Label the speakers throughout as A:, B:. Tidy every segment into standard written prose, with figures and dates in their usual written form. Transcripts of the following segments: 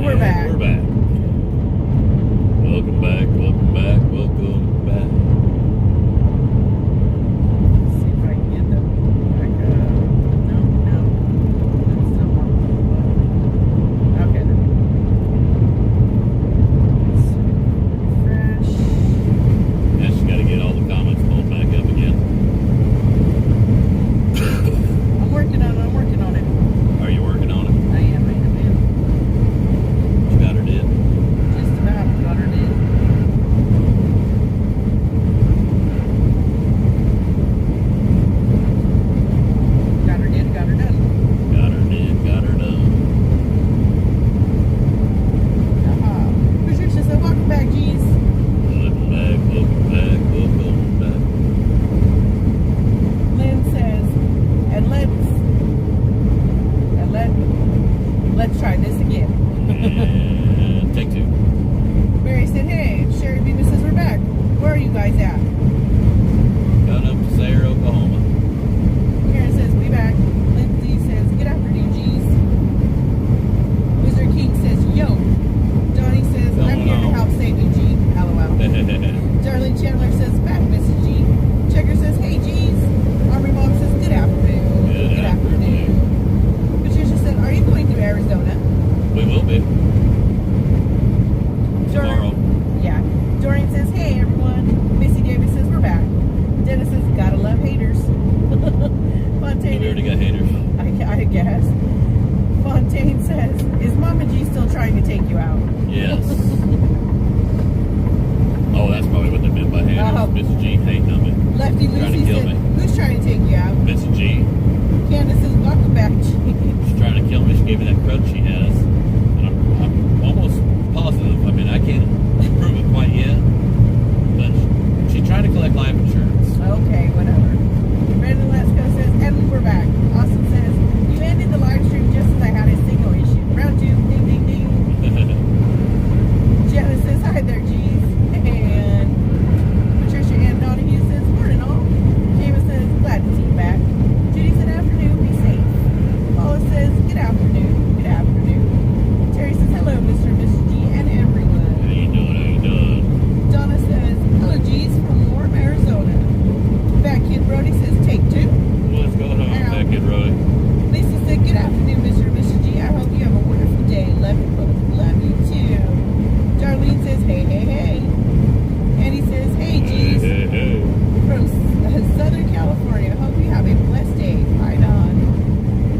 A: we're back.
B: We're back. Welcome back, welcome back, welcome back.
A: Let's see if I can get them back up. No. That's not one. Okay. Fresh.
B: Now she's got to get all the comments pulled back up again.
A: I'm working on it.
B: Are you working on it?
A: I am.
B: You got her did?
A: Just about got her in. Got her done.
B: Got her did, got her done.
A: Patricia said, welcome back, G's.
B: Welcome back, welcome back, welcome back.
A: Lynn says, and let's try this again.
B: And take two.
A: Mary said, hey, Sherry Beaver says we're back. Where are you guys at?
B: Coming up to Sayre, Oklahoma.
A: Karen says, we back. Lindsay says, good afternoon, G's. Wizard King says, yo. Donnie says, I'm here to help save you, G. LOL. Darlene Chandler says, back, Mrs. G. Checker says, hey, G's. Army Mom says, good afternoon.
B: Good afternoon.
A: Patricia said, are you going to Arizona?
B: We will be. Tomorrow.
A: Yeah. Dorian says, hey, everyone. Missy Davis says, we're back. Dennis says, gotta love haters. Fontaine.
B: We already got haters.
A: I guess. Fontaine says, is Mama G still trying to take you out?
B: Yes. Oh, that's probably what they meant by haters.
A: Oh.
B: Mrs. G hating on me.
A: Lefty
B: Trying to
A: Lucy
B: kill
A: said,
B: me.
A: who's trying to take you out?
B: Mrs. G.
A: Candace says, welcome back, G.
B: She's trying to kill me. She gave me that crutch she has. And I'm almost positive. I mean, I can't prove it quite yet. But she's trying to collect life insurance.
A: Okay, whatever. Brandon Lesko says, and we're back. Austin says, you ended the live stream just as I had a signal issue. Round two, ding, ding, ding. Janice says, hi there, G's. And Patricia Ann Donahue says, morning all. James says, glad to see you back. Judy said, afternoon, be safe. Paula says, good afternoon. Terry says, hello, Mr. and Mrs. G, and everyone.
B: How you doing?
A: Donna says, hello, G's, from warm Arizona. Fat Kid Brody says, take two.
B: What's going on, Fat Kid Brody?
A: Lisa said, good afternoon, Mr. and Mrs. G. I hope you have a wonderful day. Love you both. Love you too. Darlene says, hey. Annie says, hey, G's.
B: Hey.
A: From Southern California. Hope you have a blessed day. Right on.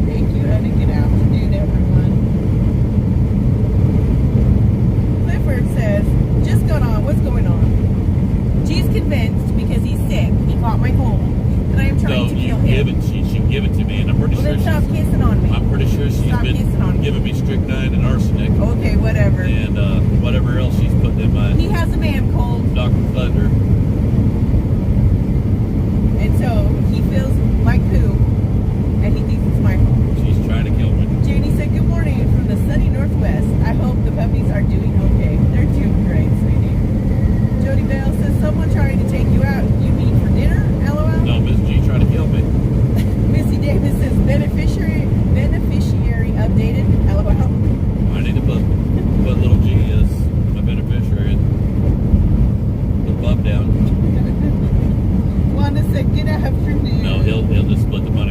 A: Thank you, and a good afternoon, everyone. Clifford says, just going on. What's going on? G's convinced because he's sick. He caught my cold. And I am trying to kill him.
B: She can give it to me, and I'm pretty
A: Well,
B: sure
A: then stop kissing on me.
B: I'm pretty sure she's
A: Stop kissing on
B: been
A: me.
B: giving me strychnine and arsenic
A: Okay, whatever.
B: and whatever else she's putting in my
A: He has a man cold,
B: Dr. Thunder.
A: and so he feels like poo, and he thinks it's my fault.
B: She's trying to kill me.
A: Janie said, good morning from the sunny Northwest. I hope the puppies are doing okay. They're doing great, sweetie. Jody Bell says, someone trying to take you out. You mean for dinner? LOL.
B: No, Miss G trying to kill me.
A: Missy Davis says, beneficiary updated. LOL.
B: I need to put little G as my beneficiary and put Bub down.
A: Wanda said, good afternoon.
B: No, he'll just split the money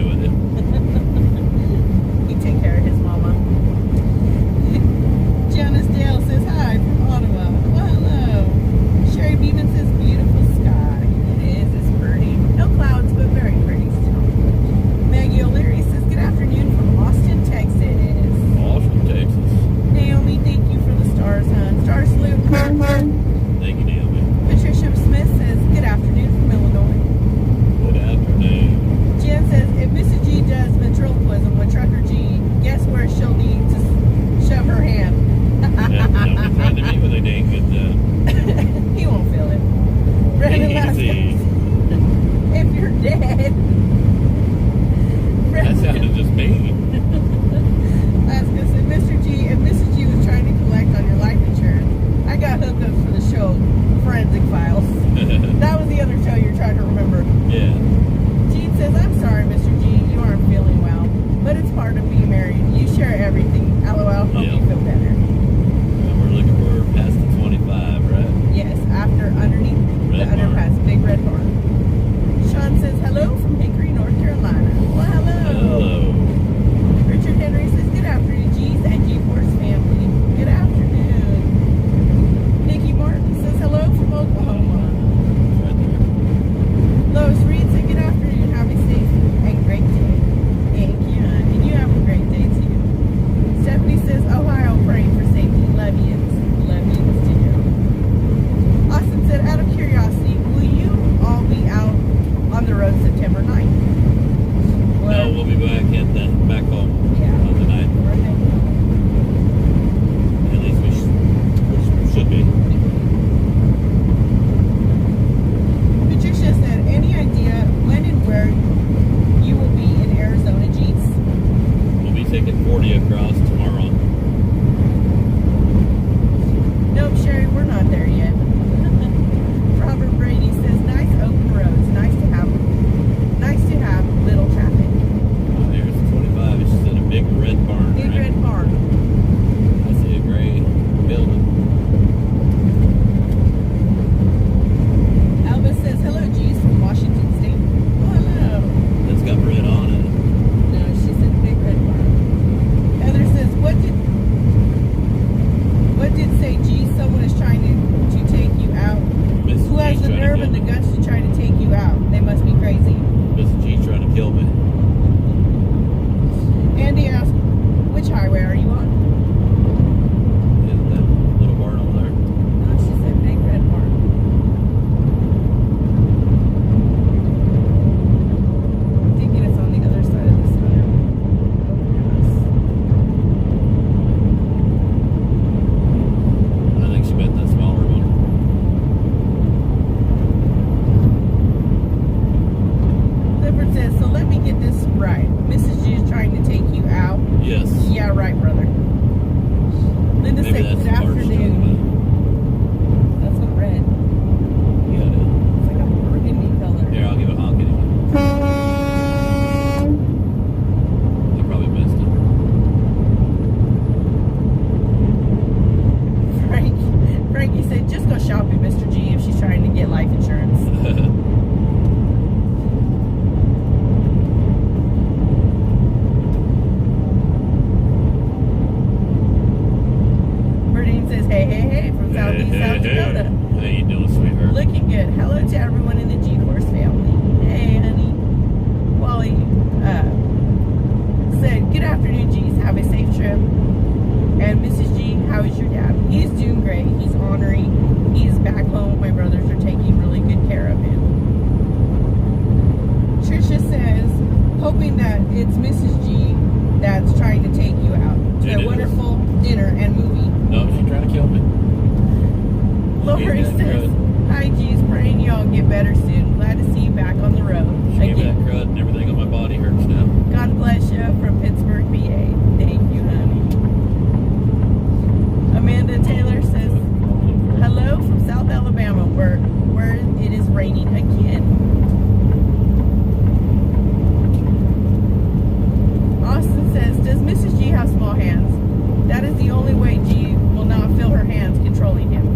A: hey from Southeast South Dakota.
B: How you doing, sweetheart?
A: Looking good. Hello to everyone in the G-Force family. Hey, honey. Wally said, good afternoon, G's. Have a safe trip. And Mrs. G, how is your dad? He's doing great. He's honoring. He's back home. My brothers are taking really good care of him. Trisha says, hoping that it's Mrs. G that's trying to take you out to a wonderful dinner and movie.
B: No, she's trying to kill me.
A: Lori says, hi G's, praying y'all get better soon. Glad to see you back on the road.
B: She gave me that crud and everything on my body hurts now.
A: God bless you from Pittsburgh, PA. Thank you, honey. Amanda Taylor says, hello from South Alabama, where it is raining again. Austin says, does Mrs. G have small hands? That is the only way G will not feel her hands controlling him.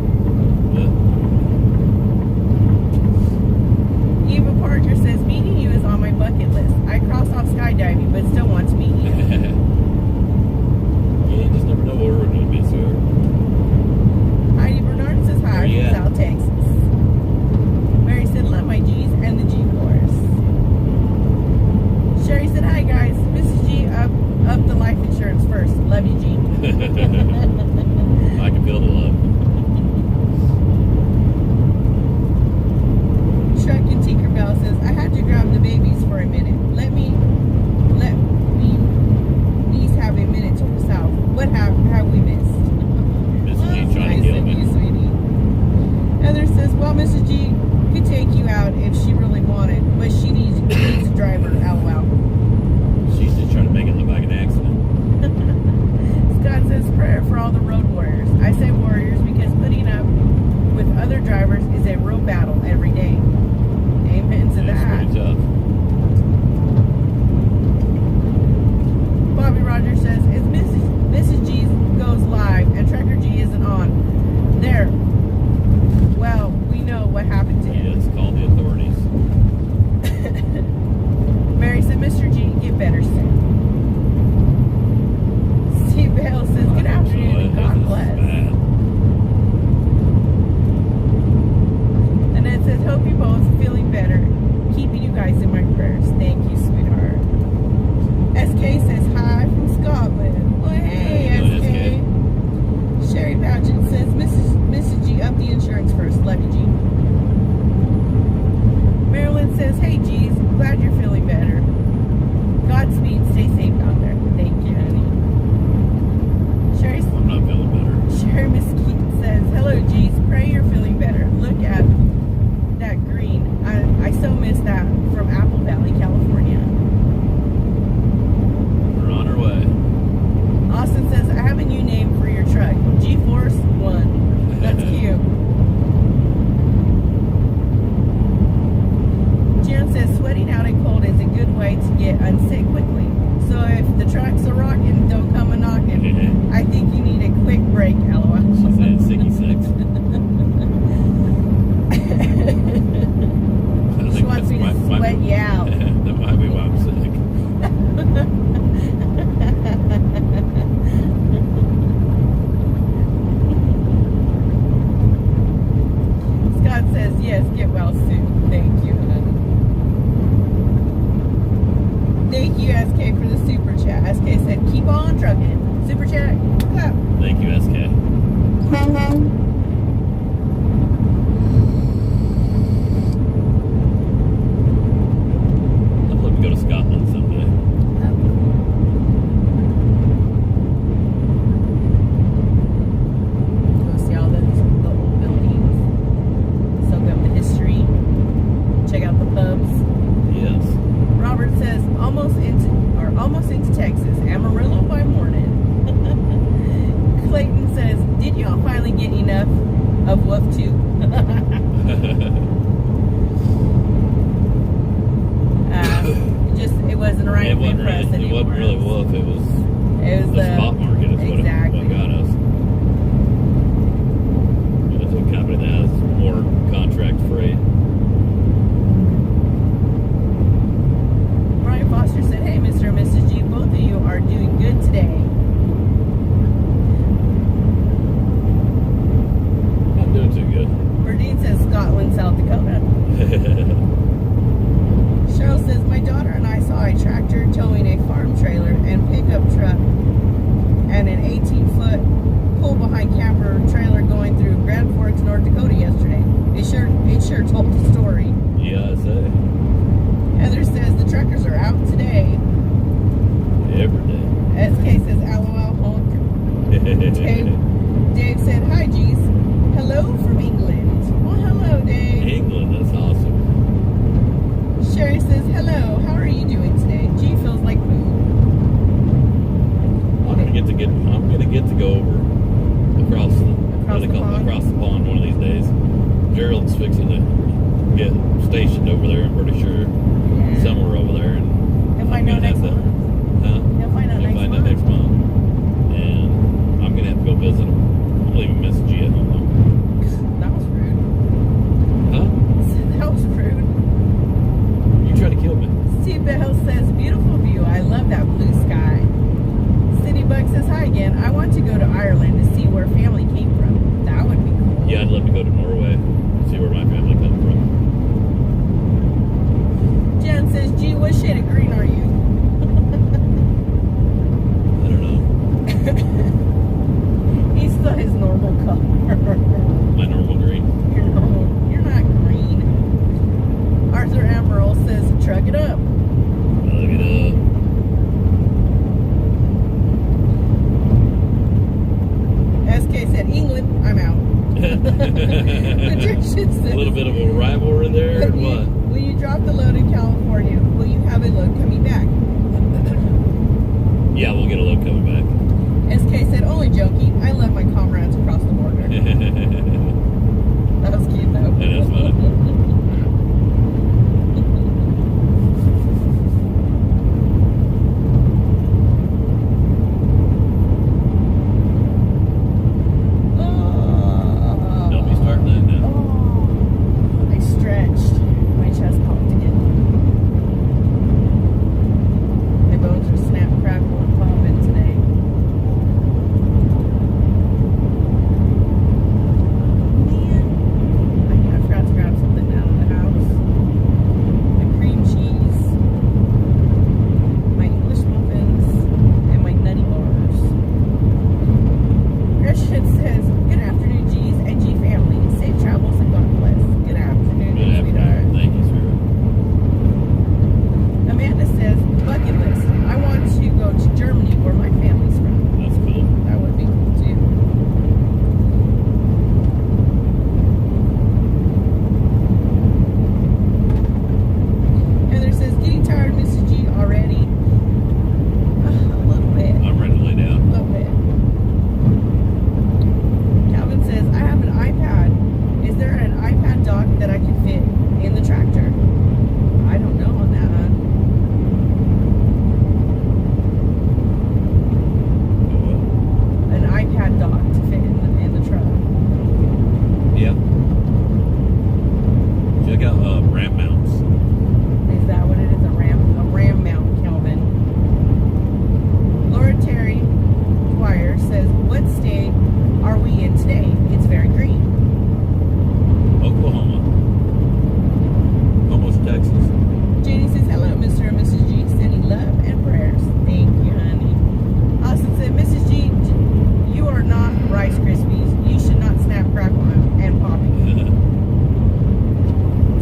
A: Eva Parker says, meeting you is on my bucket list. I crossed off skydiving, but still want to meet you.
B: Yeah, you just never know where we're going to be, sir.
A: Heidi Bernard says, hi from South Texas. Mary said, love my G's and the G-Force. Sherry said, hi guys. Mrs. G, up the life insurance first. Love you, G.
B: I can feel the love.
A: Truck and Tinkerbell says, I had to grab the babies for a minute. Let me niece have a minute to herself. What have we missed?
B: Mrs. G trying to kill me.
A: You, sweetie. Heather says, well, Mrs. G could take you out if she really wanted, but she needs a driver. LOL.
B: She's just trying to make it look like an accident.
A: Scott says, prayer for all the road warriors. I say warriors because putting up with other drivers is a real battle every day. Amen to
B: It's
A: that.
B: pretty tough.
A: Bobby Rogers says, if Mrs. G goes live and Trekker G isn't on, there, well, we know what happened to him.
B: Yes, call the authorities.
A: Mary said, Mr. G, get better soon. Steve Bale says, good afternoon and God bless. And it says, hope you're both feeling better. Keeping you guys in my prayers. Thank you, sweetheart. SK says, hi from Scotland. Well, hey, SK. Sherry Paget says, Mrs. G, up the insurance first. Love you, G. Marilyn says, hey, G's, glad you're feeling better. Godspeed, stay safe out there. Thank you, honey.
B: I'm not feeling better.
A: Sherry Mesquite says, hello, G's, pray you're feeling better. Look at that green. I so miss that from Apple Valley, California.
B: We're on our way.
A: Austin says, I have a new name for your truck. G-Force 1. That's cute. Jan says, sweating out and cold is a good way to get unsick quickly. So if the trucks are rocking, don't come a-knocking. I think you need a quick break, LOL.
B: She said sicky six.
A: She wants me to sweat you out.
B: That might be why I'm sick.
A: Scott says, yes, get well soon. Thank you, honey. Thank you, SK, for the super chat. SK said, keep on trucking. Super chat, clap.
B: Thank you, SK. I'd love to go to Scotland someday.
A: Go see all the old buildings. Soak up the history. Check out the pubs.
B: Yes.
A: Robert says, almost into Texas. Amarillo by morning. Clayton says, did y'all finally get enough of Wolf 2? It wasn't right.
B: It wasn't
A: press
B: really, it wasn't really wolf. It was the spot market. Is
A: exactly
B: what got us. It's a company that has more contract freight.
A: Brian Foster said, hey, Mr. and Mrs. G, both of you are doing good today. her trailer going through Grand Forks, North Dakota yesterday. It sure told the story.
B: Yeah, I say.
A: Heather says the truckers are out today.
B: Every day.
A: SK says LOL honk. Dave said hi G's. Hello from England. Well, hello Dave.
B: England, that's awesome.
A: Sherry says hello. How are you doing today? G feels like poo.
B: I'm gonna get to go over across the
A: pond?
B: across the pond one of these days. Gerald's fixing to get stationed over there, I'm pretty sure.
A: Yeah.
B: Somewhere over there, and
A: He'll find out next month. He'll find out
B: He'll
A: next
B: find out
A: month.
B: next month. And I'm gonna have to go visit him. I'm leaving Miss G at home.
A: That was rude.
B: Huh?
A: That was rude.
B: You try to kill me.
A: Steve Bell says, beautiful view. I love that blue sky. City Bug says, hi again. I want to go to Ireland to see where family came from. That would be cool.
B: Yeah, I'd love to go to Norway, see where my family comes from.
A: Jen says, gee, what shade of green are you?
B: I don't know.
A: He's still his normal color.
B: My normal green.
A: You're normal. You're not green. Arthur Emerald says, truck it up.
B: Look it up.
A: SK said, England, I'm out. Patricia says,
B: A little bit of a rivalry there, or what?
A: When you drop the load in California, will you have a load coming back?
B: Yeah, we'll get a load coming back.
A: SK said, only joking. I love my comrades across the border. That was cute, though.
B: That is fun. Don't be starting that now.
A: I stretched. My chest popped again. My bones are snap, crackle, and popping today. Man, I forgot to grab something out of the house. My cream cheese, my English muffins, and my nutty bars. Christian says, good afternoon, G's and G family. Safe travels and God bless. Good afternoon,
B: Good
A: sweetheart.
B: afternoon. Thank you, sir.
A: Amanda says, bucket list. I want to go to Germany where my family's from.
B: That's cool.
A: That would be cool too. Heather says, getting tired, Mrs. G already? A little bit.
B: I'm ready to lay
A: A
B: down.
A: little bit. Calvin says, I have an iPad. Is there an iPad dock that I can fit in the tractor? I don't know on that. An iPad dock to fit in the truck.
B: Yeah. Check out ramp mounts.
A: Is that what it is? A ram mount, Calvin. Laura Terry Dwyer says, what state are we in today? It's very green.
B: Oklahoma. Almost Texas.
A: Janie says, hello, Mr. and Mrs. G. Sending love and prayers. Thank you, honey. Austin said, Mrs. G, you are not Rice Krispies. You should not snap, crackle, and poppy.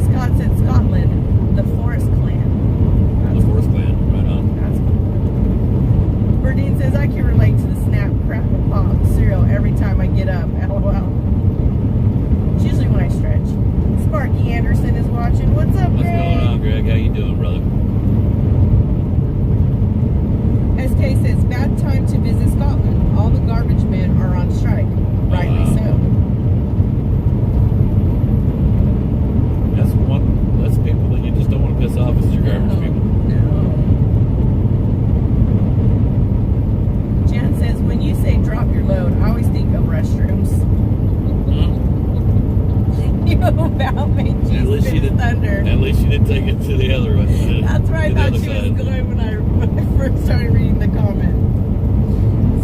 A: Scott said, Scotland, the Forest Clan.
B: The Forest Clan, right on.
A: That's cool. Berdine says, I can relate to the snap, crackle, pop cereal every time I get up. LOL. It's usually when I stretch. Sparky Anderson is watching. What's up,
B: What's
A: Greg?
B: going on, Greg? How you doing, brother?
A: SK says, bad time to visit Scotland. All the garbage men are on strike. Rightly
B: wow.
A: so.
B: That's people that you just don't want to piss off is your garbage people.
A: No. Jan says, when you say drop your load, I always think of restrooms. You about made
B: At least you
A: Jesus
B: didn't.
A: thunder.
B: At least you didn't take it to the other one.
A: That's where I thought she was going when I first started reading the comment.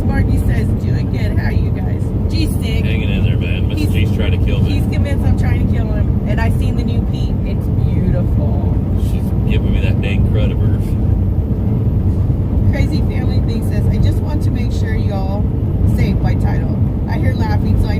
A: Sparky says, doing good. How you guys? G-Stick.
B: Hanging in there, man. Mrs.
A: He's-
B: G's trying to kill
A: He's
B: me.
A: convinced I'm trying to kill him. And I seen the new Pete. It's beautiful.
B: She's giving me that dang crud of hers.
A: Crazy Family Thing says, I just want to make sure y'all saved by title. I hear laughing, so I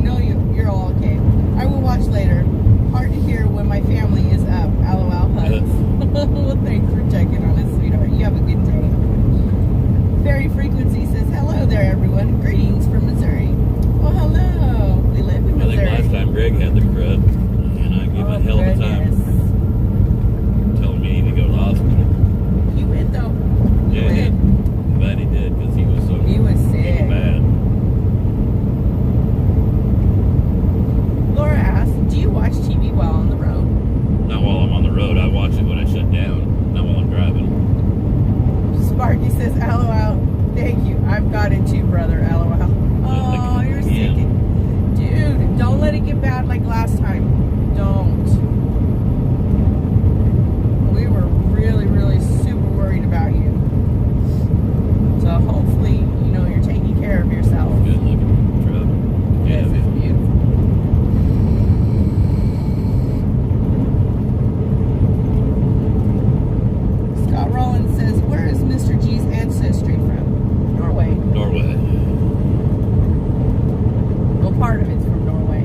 A: part of it's from Norway.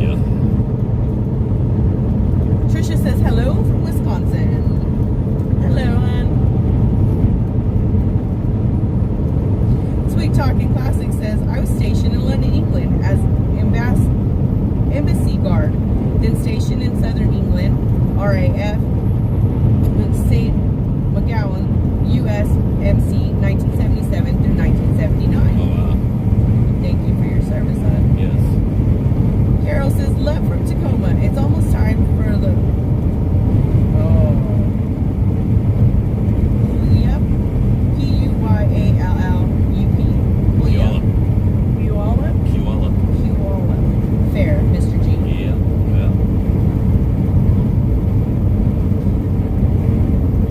B: Yeah.
A: Trisha says hello from Wisconsin. Hello, hon. Sweet Talking Classic says I was stationed in London, England as embassy guard, then stationed in Southern England, RAF, St. McGowan, USMC, 1977 through 1979.
B: Oh, wow.
A: Thank you for your service, hon.
B: Yes.
A: Carol says, love from Tacoma. It's almost time for the... Oh. Yep. Puyallup.
B: Puyallup.
A: Puyallup?
B: Puyallup.
A: Puyallup. Fair, Mr. G.
B: Yeah. Well.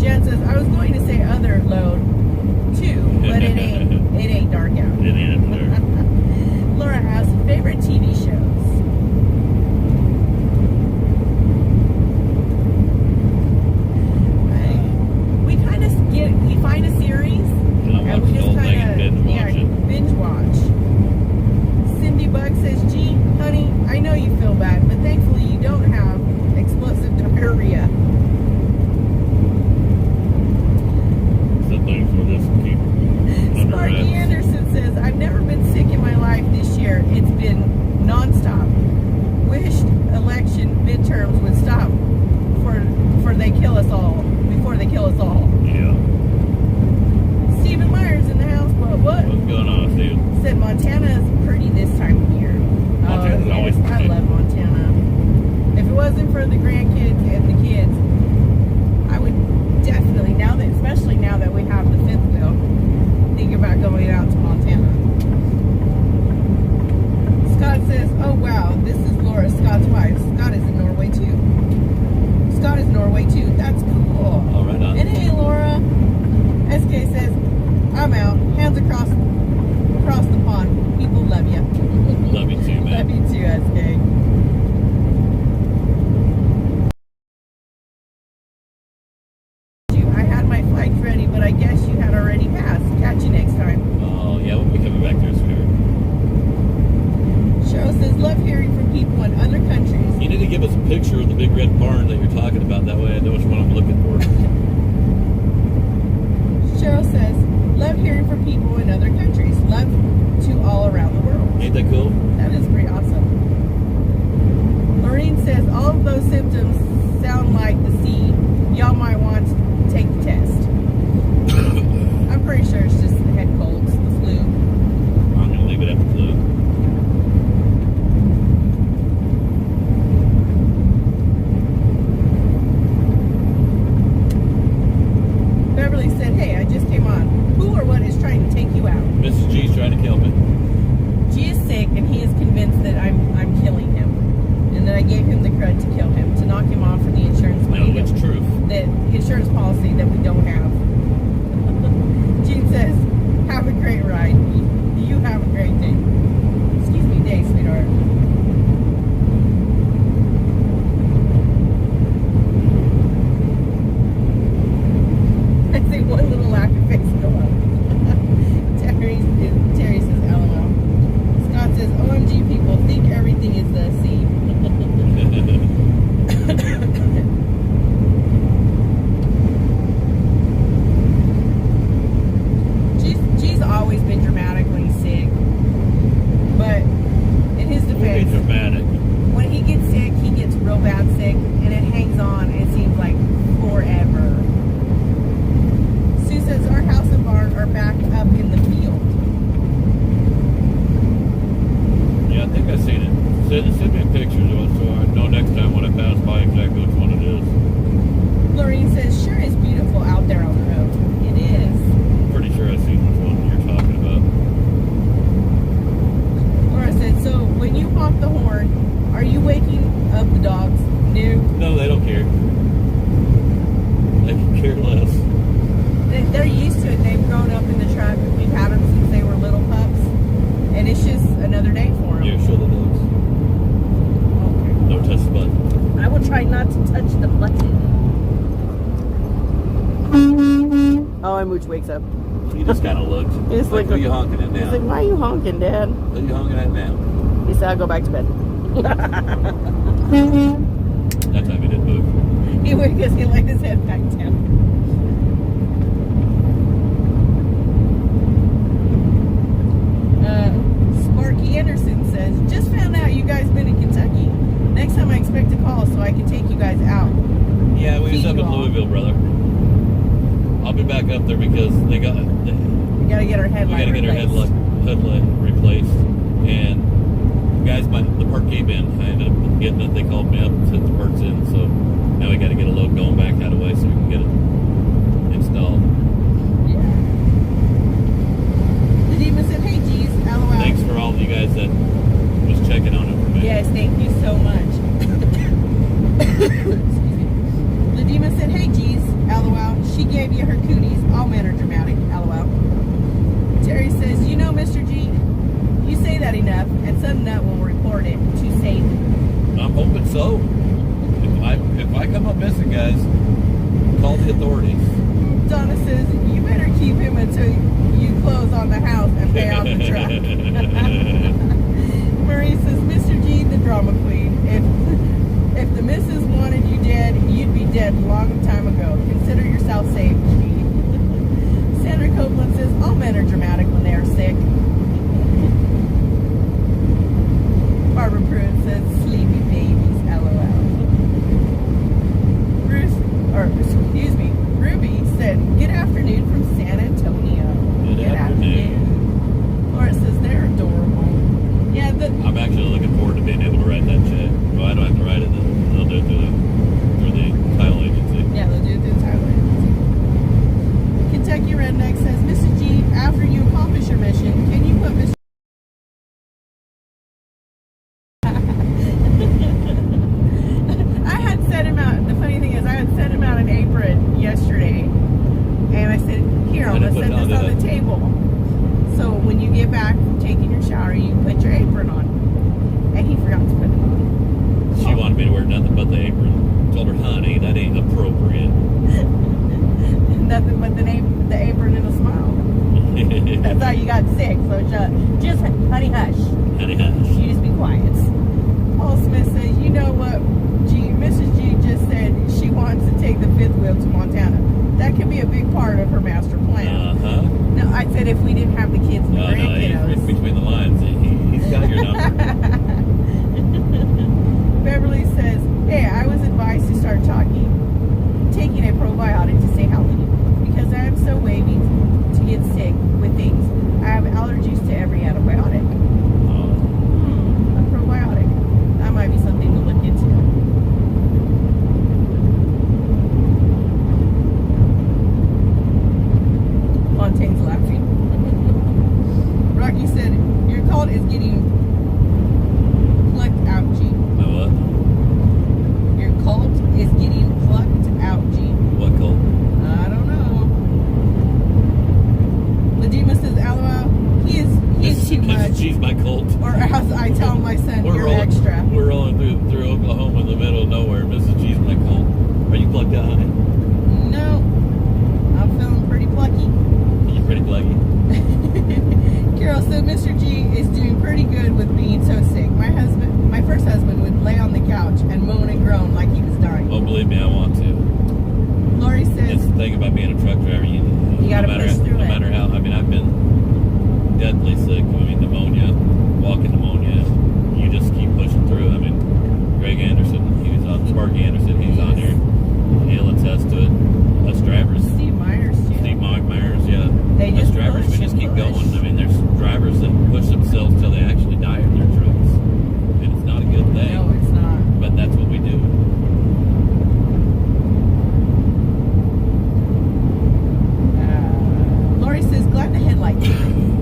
A: Jen says, I was going to say other load, too, but it ain't dark out.
B: It ain't up there.
A: Laura asks, favorite TV shows? We kind of we find a series
B: And I
A: and
B: watched
A: we
B: the
A: just
B: whole thing and
A: kind
B: binge
A: of
B: watch it.
A: binge watch. Cindy Buck says, gee, honey, I know you feel bad, but thankfully you don't have explosive diarrhea.
B: Some things will just keep under
A: Sparky
B: wraps.
A: Anderson says, I've never been sick in my life this year. It's been nonstop. Wished election midterms would stop before they kill us all.
B: Yeah.
A: Stephen Myers in the house. What?
B: What's going on, Steve?
A: Said Montana's pretty this time of year.
B: Montana's
A: yes,
B: always
A: I
B: pretty.
A: love Montana. If it wasn't for the grandkids and the kids, I would definitely, especially now that we have the fifth wheel, think about going out to Montana. Scott says, oh wow, this is Laura, Scott's wife. Scott is in Norway too. Scott is Norway too. That's cool.
B: All right, on.
A: And hey, Laura. SK says, I'm out. Hands across the pond. People love you.
B: Love you too, man.
A: Love you too, SK. I had my flights ready, but I guess you had already passed. Catch you next time.
B: Oh, yeah, we'll be coming back there soon.
A: Cheryl says, love hearing from people in other countries.
B: You need to give us a picture of the big red barn that you're talking about. That way I know which one I'm looking for.
A: Cheryl says, love hearing from people in other countries. Love to all around the world.
B: Ain't that cool?
A: That is pretty awesome. Lorraine says, all of those symptoms sound like the C. Y'all might want to take the test. I'm pretty sure it's just the head colds, the flu.
B: I'm going to leave it at the flu.
A: Beverly said, hey, I just came on. Who or what is trying to take you out?
B: Mrs. G's trying to kill me.
A: G is sick and he is convinced that I'm killing him. And that I gave him the crud to kill him, to knock him off for the insurance money.
B: No, it's truth.
A: The insurance policy that we don't have. Gene says, have a great ride. You have a great day. Excuse me, day, sweetheart. I see one little laughing face go up. Terry says, LOL. Scott says, OMG people think everything is the sea. G's always been dramatic when he's sick. But in his
B: We'll be
A: defense,
B: dramatic.
A: when he gets sick, he gets real bad sick, and it hangs on. It seems like forever. Sue says our house and barn are back up in the field.
B: Yeah, I think I've seen it. Send me pictures of it so I know next time when I pass by exactly which one it is.
A: Lorraine says, sure is beautiful out there on the road. It is.
B: I'm pretty sure I've seen which one you're talking about.
A: Laura said, so when you honk the horn, are you waking up the dogs? No.
B: No, they don't care. They can care less.
A: They're used to it. They've grown up in the truck. We've had them since they were little pups. And it's just another day for them.
B: Yeah, show the dogs.
A: Okay.
B: Don't touch the button.
A: I will try not to touch the button. Oh, and Mooch wakes up.
B: He just kind of looked.
A: He's
B: like,
A: like,
B: who you honking at
A: He's
B: now?
A: like, why are you honking, Dad?
B: Who you honking at now?
A: He said, I'll go back to bed.
B: That time he didn't move.
A: He would because he laid his head back down. Sparky Anderson says, just found out you guys been in Kentucky. Next time I expect a call so I can take you guys out.
B: Yeah, we was up in Louisville, brother. I'll be back up there because
A: We gotta get our headlight
B: we got to get our headlight replaced. And guys, the park came in. I ended up getting it. They called me up, set the parts in. So now we got to get a load going back that way so we can get it installed.
A: Yeah. The demon said, hey, geez, LOL.
B: Thanks for all of you guys that was checking on it for me.
A: Yes, thank you so much. Excuse me. The demon said, hey, geez, LOL. She gave you her cooties. All men are dramatic, LOL. Terry says, you know, Mr. G, you say that enough, and some nut will report it to Satan.
B: I'm hoping so. If I come up missing, guys, call the authorities.
A: Donna says, you better keep him until you close on the house and pay off the truck. Marie says, Mr. G, the drama queen. If the missus wanted you dead, you'd be dead a long time ago. Consider yourself safe, G. Sandra Copeland says, all men are dramatic when they are sick. Barbara Pruitt says, sleepy babies, LOL. Ruby said, good afternoon from San Antonio.
B: Good afternoon.
A: Laura says, they're adorable. Yeah,
B: I'm actually looking forward to being able to write that check. Well, I don't have to write it. They'll do it through the title agency.
A: yeah, they'll do it through the title agency. Kentucky Redneck says, Mrs. G, after you accomplish your mission, can you put Mr. I had set him out. The funny thing is, I had set him out an apron yesterday, and I said, "Here, I'm gonna set this on the table. So when you get back from taking your shower, you can put your apron on." And he forgot to put it on.
B: She wanted me to wear nothing but the apron. Told her, honey, that ain't appropriate.
A: Nothing but the apron and a smile. That's how you got sick. So just honey hush.
B: Honey, hush.
A: You just be quiet. Paul Smith says, you know what, Mrs. G just said she wants to take the fifth wheel to Montana. That could be a big part of her master plan.
B: Uh-huh.
A: No, I said if we didn't have the kids and the grandkiddos.
B: He's between the lines. He's got your number.
A: Beverly says, hey, I was advised to start taking a probiotic to stay healthy because I am so wavy to get sick with things. I have allergies to every antibiotic. A probiotic. That might be something to look into. Fontaine's laughing. Rocky said, your cult is getting plucked out, G.
B: My what?
A: Your cult is getting plucked out, G.
B: What cult?
A: I don't know. Ladima says, LOL, he's too much.
B: She's my cult.
A: Or as I tell my son, you're extra.
B: We're rolling through Oklahoma in the middle of nowhere. Mrs. G's my cult. Are you plugged out, honey?
A: No. I'm feeling pretty plucky.
B: You're pretty pluggy.
A: Carol said, Mr. G is doing pretty good with being so sick. My first husband would lay on the couch and moan and groan like he was dying.
B: Oh, believe me, I want to.
A: Lori says,
B: That's the thing about being a truck driver. You
A: gotta push through
B: no
A: it.
B: matter how. I mean, I've been deadly sick. I mean, pneumonia, walking pneumonia. You just keep pushing through. I mean, Greg Anderson, he was on. Sparky Anderson, he's on here. He'll attest to it. Us drivers.
A: Steve Myers, too.
B: Steve Myers, yeah.
A: They
B: Us
A: just
B: drivers,
A: push
B: we just
A: and
B: keep
A: push.
B: going. I mean, there's drivers that push themselves till they actually die in their trucks. And it's not a good thing.
A: No, it's not.
B: But that's what we do.
A: Lori says, glad the headlight came.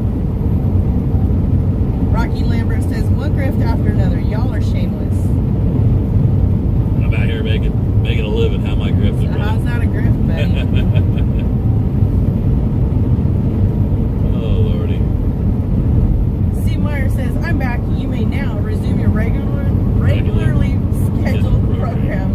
A: Rocky Lambert says, one grift after another. Y'all are shameless.
B: I'm out here making a living. How my grift is
A: How's that a grift, buddy?
B: Oh, Lordy.
A: Steve Meyer says, I'm back. You may now resume your regularly scheduled program.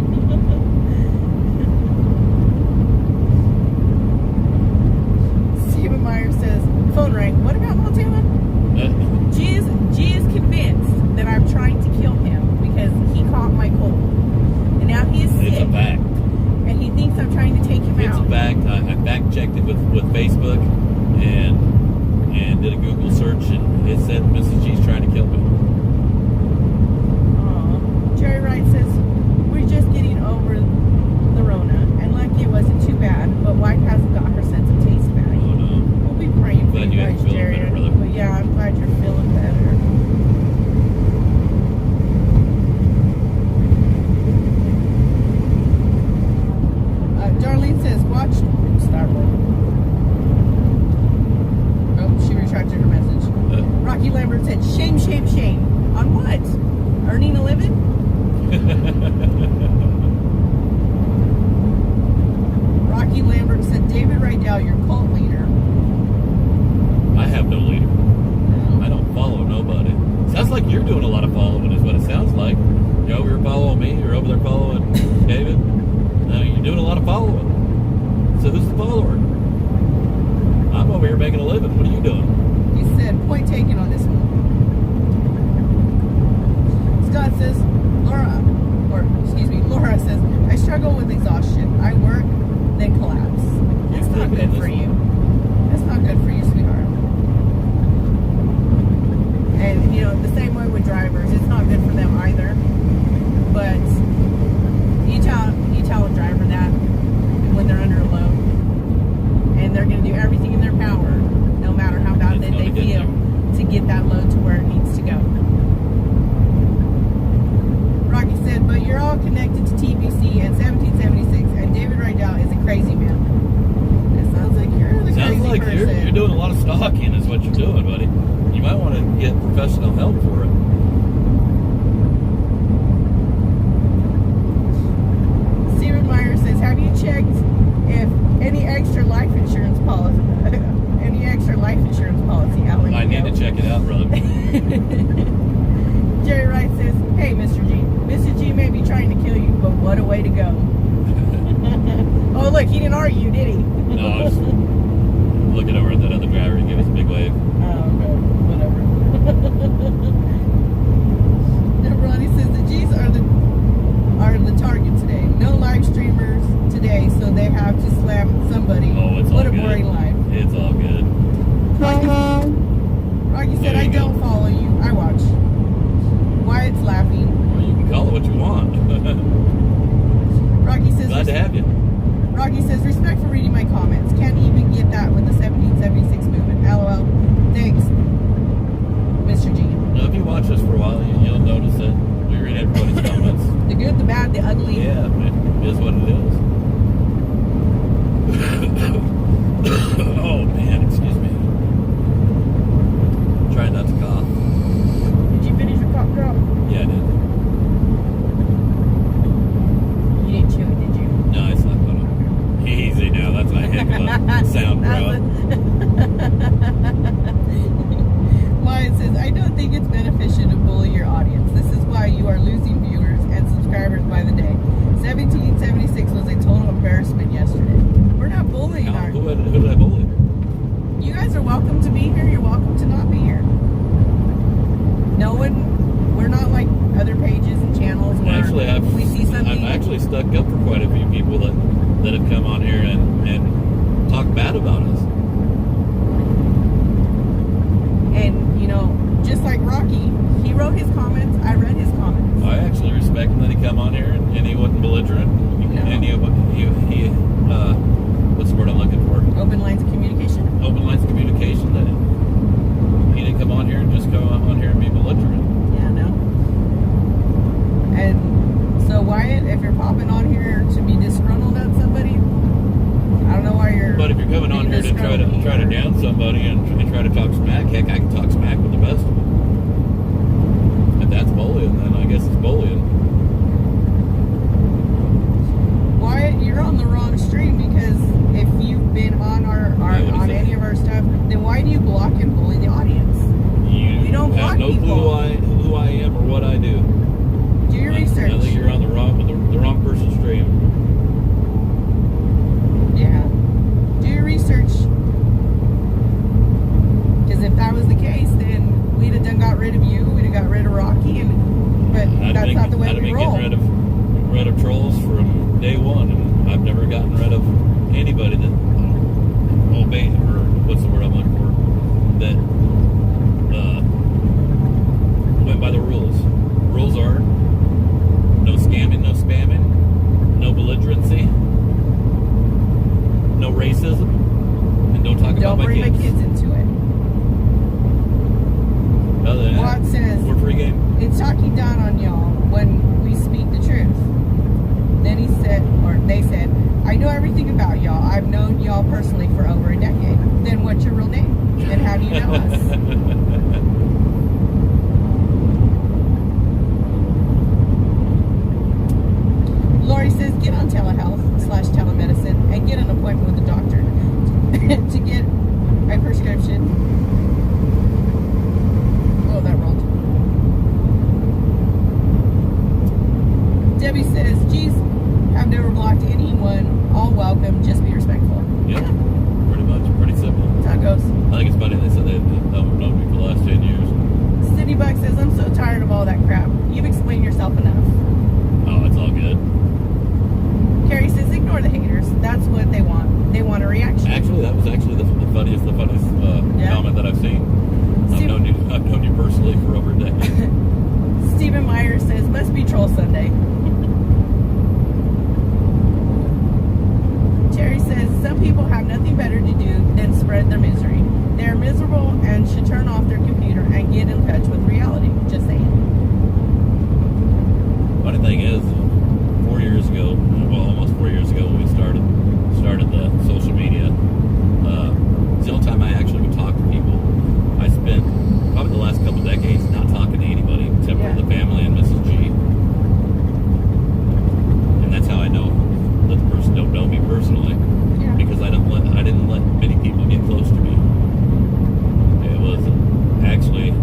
B: You're doing a lot of following, is what it sounds like. You're over here following me. You're over there following David. No, you're doing a lot of following. So who's the follower? I'm over here making a living. What are you doing?
A: He said, point taken on this one. Scott says, Laura says, I struggle with exhaustion. I work, then collapse. That's not good for you. That's not good for you, sweetheart. And, you know, the same way with drivers, it's not good for them either. But you tell a driver that when they're under a load, and they're going to do everything in their power, no matter how bad they feel, to get that load to where it needs to go. Rocky said, but you're all connected to TBC and 1776, and David Rydell is a crazy man. It sounds like you're the
B: Sounds
A: crazy
B: like
A: person.
B: you're doing a lot of stalking is what you're doing, buddy. You might want to get professional help for it.
A: Steven Meyer says, have you checked if any extra life insurance policy Alan?
B: I need to check it out, brother.
A: Jerry Wright says, hey, Mr. G. Mr. G may be trying to kill you, but what a way to go. Oh, look, he didn't argue, did he?
B: No, I was looking over at that other driver to give us a big wave.
A: Oh, okay. Whatever. Ronnie says the G's are the target today. No live streamers today, so they have to slam somebody.
B: Oh, it's
A: what
B: all
A: a
B: good.
A: boring life.
B: It's all good.
A: Rocky said,
B: There
A: I
B: you
A: don't
B: go.
A: follow you. I watch. Wyatt's laughing.
B: Well, you can call it what you want.
A: Rocky says,
B: Glad to have you.
A: Rocky says, respect for reading my comments. Can't even get that with the 1776 movement. LOL. Thanks, Mr. G.
B: Now, if you watch this for a while, you'll notice that we read everybody's comments.
A: The good, the bad, the ugly.
B: Yeah, it is what it is. Oh, man, excuse me. Trying not to cough.
A: Did you finish your pop drop?
B: Yeah, I did.
A: You didn't chew it, did you?
B: No, I slept on it. Easy now. That's a heck of a sound, bro.
A: Wyatt says, I don't think it's beneficial to bully your audience. This is why you are losing viewers and subscribers by the day. 1776 was a total embarrassment yesterday. We're not bullying our...
B: Who did I bully?
A: You guys are welcome to be here. You're welcome to not be here. No one... We're not like other pages and channels where
B: Actually,
A: we see something...
B: I've actually stuck up for quite a few people that have come on here and talk bad about us.
A: And, you know, just like Rocky, he wrote his comments, I read his comments.
B: I actually respect him that he come on here and he wasn't belligerent.
A: No.
B: And he what's the word I'm looking for?
A: Open lines of communication.
B: Open lines of communication. That he didn't come on here and just come on here and be belligerent.
A: Yeah, no. And so Wyatt, if you're popping on here to be disgruntled at somebody, I don't know why you're...
B: But if you're coming on here to try to down somebody and try to talk smack, heck, I can talk smack with the best of them. If that's bullying, then I guess it's bullying.
A: Wyatt, you're on the wrong stream because if you've been on on any of our stuff, then why do you block and bully the audience? We don't block
B: have no
A: people.
B: clue who I am or what I do.
A: Do your research.
B: I think you're on the wrong person's stream.
A: Yeah. Do your research. Because if that was the case, then we'd have got rid of you. We'd have got rid of Rocky, but that's not the way we roll.
B: I'd been rid of trolls from day one, and I've never gotten rid of anybody that obeyed, or what's the word I'm looking for, that went by the rules. Rules are no scamming, no spamming, no belligerency, no racism, and don't talk about my
A: Don't bring
B: kids.
A: my kids into it.
B: Other than
A: Watt
B: that,
A: says,
B: we're free game.
A: it's talking down on y'all when we speak the truth. Then he said, or they said, I know everything about y'all. I've known y'all personally for over a decade. Then what's your real name? And how do you know us? Lori says, get on telehealth/telemedicine and get an appointment with the doctor to get a prescription. Oh, that rolled. Judy Buck says, I'm so tired of all that crap. You've explained yourself enough.
B: Oh, it's all good.
A: Carrie says, ignore the haters. That's what they want. They want a reaction.
B: Actually, that was actually the funniest
A: Yeah.
B: comment that I've seen. I've known you personally for over a decade.
A: Stephen Meyer says, must be Troll Sunday. Terry says, some people have nothing better to do than spread their misery. They're miserable and should turn off their computer and get in touch with reality. Just saying.
B: Funny thing is, 4 years ago, well, almost 4 years ago, when we started the social media, it's the only time I actually would talk to people. I spent probably the last couple decades not talking to anybody except for the family and Mrs. G. And that's how I know that the person don't know me personally, because I didn't let many people get close to me. It was actually a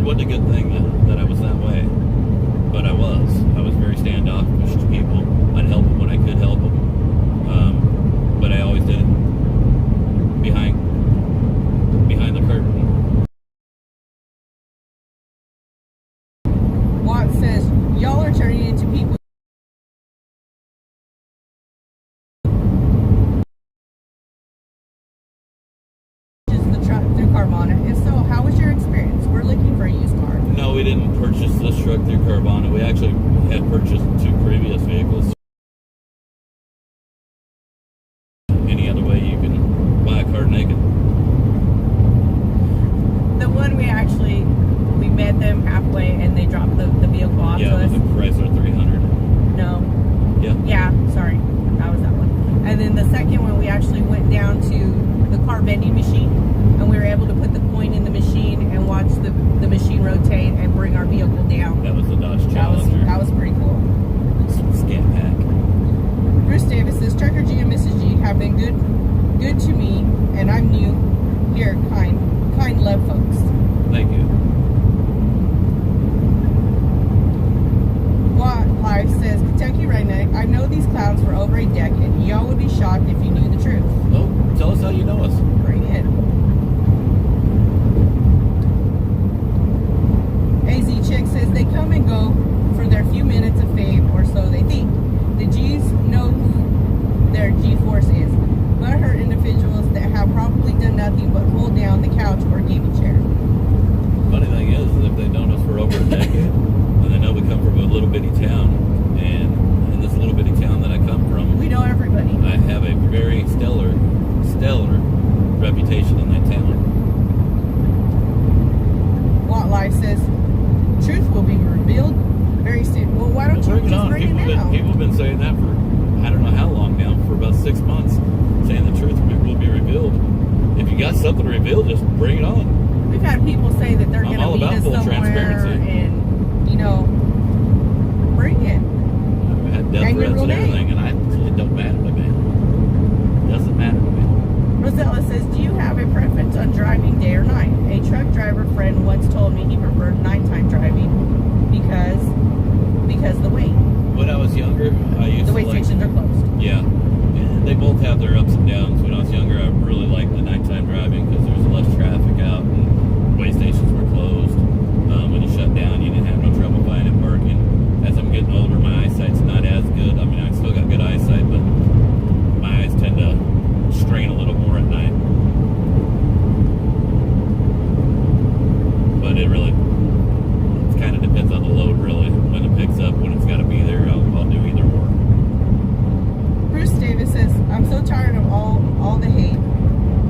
B: wasn't a good thing that I was that way, but I was very standoffish to people. I'd help them when I could help them, but I always did it behind the curtain.
A: Watt says, y'all are turning into people. The truck through Carvana. If so, how was your experience? We're looking for a used car.
B: No, we didn't purchase this truck through Carvana. We actually had purchased 2 previous vehicles. Any other way you can buy a car naked.
A: The one we met them halfway and they dropped the vehicle off
B: Yeah,
A: to
B: it
A: us.
B: was a Chrysler 300.
A: No.
B: Yeah.
A: Yeah, sorry. That was that one. And then the second one, we actually went down to the car vending machine and we were able to put the coin in the machine and watch the machine rotate and bring our vehicle down.
B: That was the Dodge Challenger.
A: That was pretty cool.
B: Scat pack.
A: Bruce Davis says, Trucker G and Mrs. G have been good to me, and I'm new here, kind love folks.
B: Thank you.
A: Watt Life says, Kentucky Redneck, I know these clowns for over a decade. Y'all would be shocked if you knew the truth.
B: Oh, tell us how you know us.
A: Bring it. AZ Chick says, they come and go for their few minutes of fame, or so they think. The G's know who their G-force is. Butthurt individuals that have probably done nothing but hold down the couch or gaming chair.
B: Funny thing is, if they've known us for over a decade, and they know we come from a little bitty town, and in this little bitty town that I come from,
A: We know everybody.
B: I have a very stellar reputation in that town.
A: Watt Life says, truth will be revealed very soon. Well, why don't you
B: Bring it
A: just
B: on.
A: bring it now?
B: People have been saying that for I don't know how long now, for about 6 months, saying the truth will be revealed. If you got something to reveal, just bring it on.
A: We've had people say that they're
B: I'm
A: going to
B: all
A: meet
B: about
A: us
B: full
A: somewhere
B: transparency.
A: and, bring it.
B: I've had death
A: And your
B: threats
A: real
B: and everything,
A: name.
B: and it don't matter to me. It doesn't matter to me.
A: Rosella says, do you have a preference on driving day or night? A truck driver friend once told me he preferred nighttime driving because the wait.
B: When I was younger, I used
A: The
B: to
A: wait
B: like...
A: stations are closed.
B: Yeah. And they both have their ups and downs. When I was younger, I really liked the nighttime driving because there was less traffic out and way stations were closed. When you shut down, you didn't have no trouble finding parking. As I'm getting older, my eyesight's not as good. I mean, I still got good eyesight, but my eyes tend to strain a little more at night. But it kind of depends on the load, really. When it picks up, when it's got to be there, I'll do either or.
A: Bruce Davis says, I'm so tired of all the hate.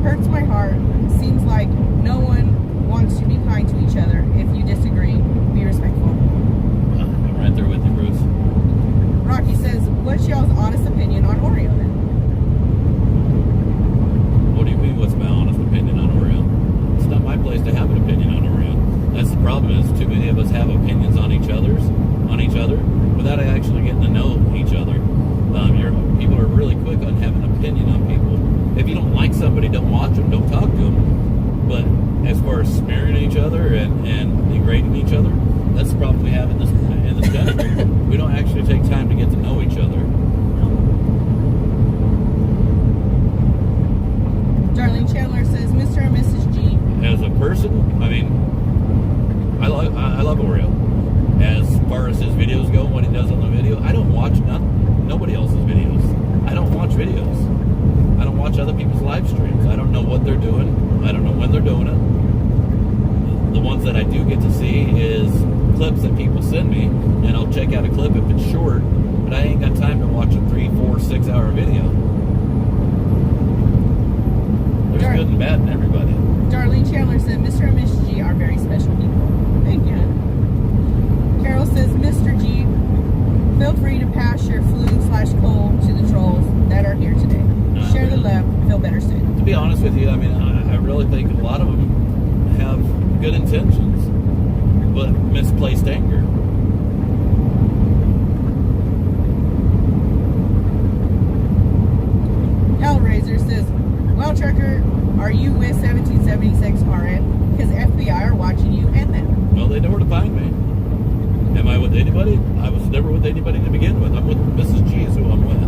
A: Hurts my heart. Seems like no one wants to be kind to each other. If you disagree, be respectful.
B: I'm right there with you, Bruce.
A: Rocky says, what's y'all's honest opinion on Oreo then?
B: What do you mean, what's my honest opinion on Oreo? It's not my place to have an opinion on Oreo. That's the problem, is too many of us have opinions on each other without actually getting to know each other. People are really quick on having an opinion on people. If you don't like somebody, don't watch them, don't talk to them. But as far as smearing each other and degrading each other, that's the problem we have in this country. We don't actually take time to get to know each other.
A: Darlene Chandler says, Mr.
B: person, I mean, I love Oreo. As far as his videos go, what he does on the video, I don't watch nobody else's videos. I don't watch videos. I don't watch other people's live streams. I don't know what they're doing. I don't know when they're doing it. The ones that I do get to see is clips that people send me, and I'll check out a clip if it's short, but I ain't got time to watch a 3, 4, 6 hour video. There's good and bad in everybody.
A: Darlene Chandler said, Mr. and Miss G are very special people. Thank you. Carol says, Mr. G, feel free to pass your flu/cold to the trolls that are here today. Share the love. Feel better soon.
B: To be honest with you, I mean, I really think a lot of them have good intentions, but misplaced anger.
A: Hellraiser says, well, Trucker, are you with 1776 RN? Because FBI are watching you and them.
B: Well, they know where to find me. Am I with anybody? I was never with anybody to begin with. I'm with Mrs. G is who I'm with.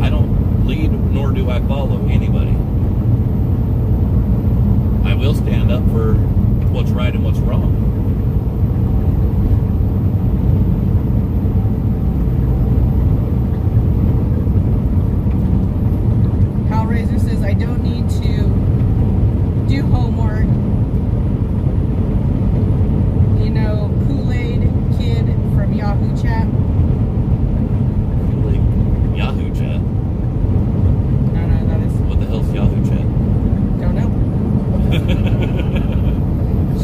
B: I don't lead nor do I follow anybody. I will stand up for what's right and what's wrong.
A: Hellraiser says, I don't need to do homework. You know, Kool-Aid Kid from Yahoo Chat.
B: Yahoo Chat?
A: No, that is...
B: What the hell's Yahoo Chat?
A: Don't know.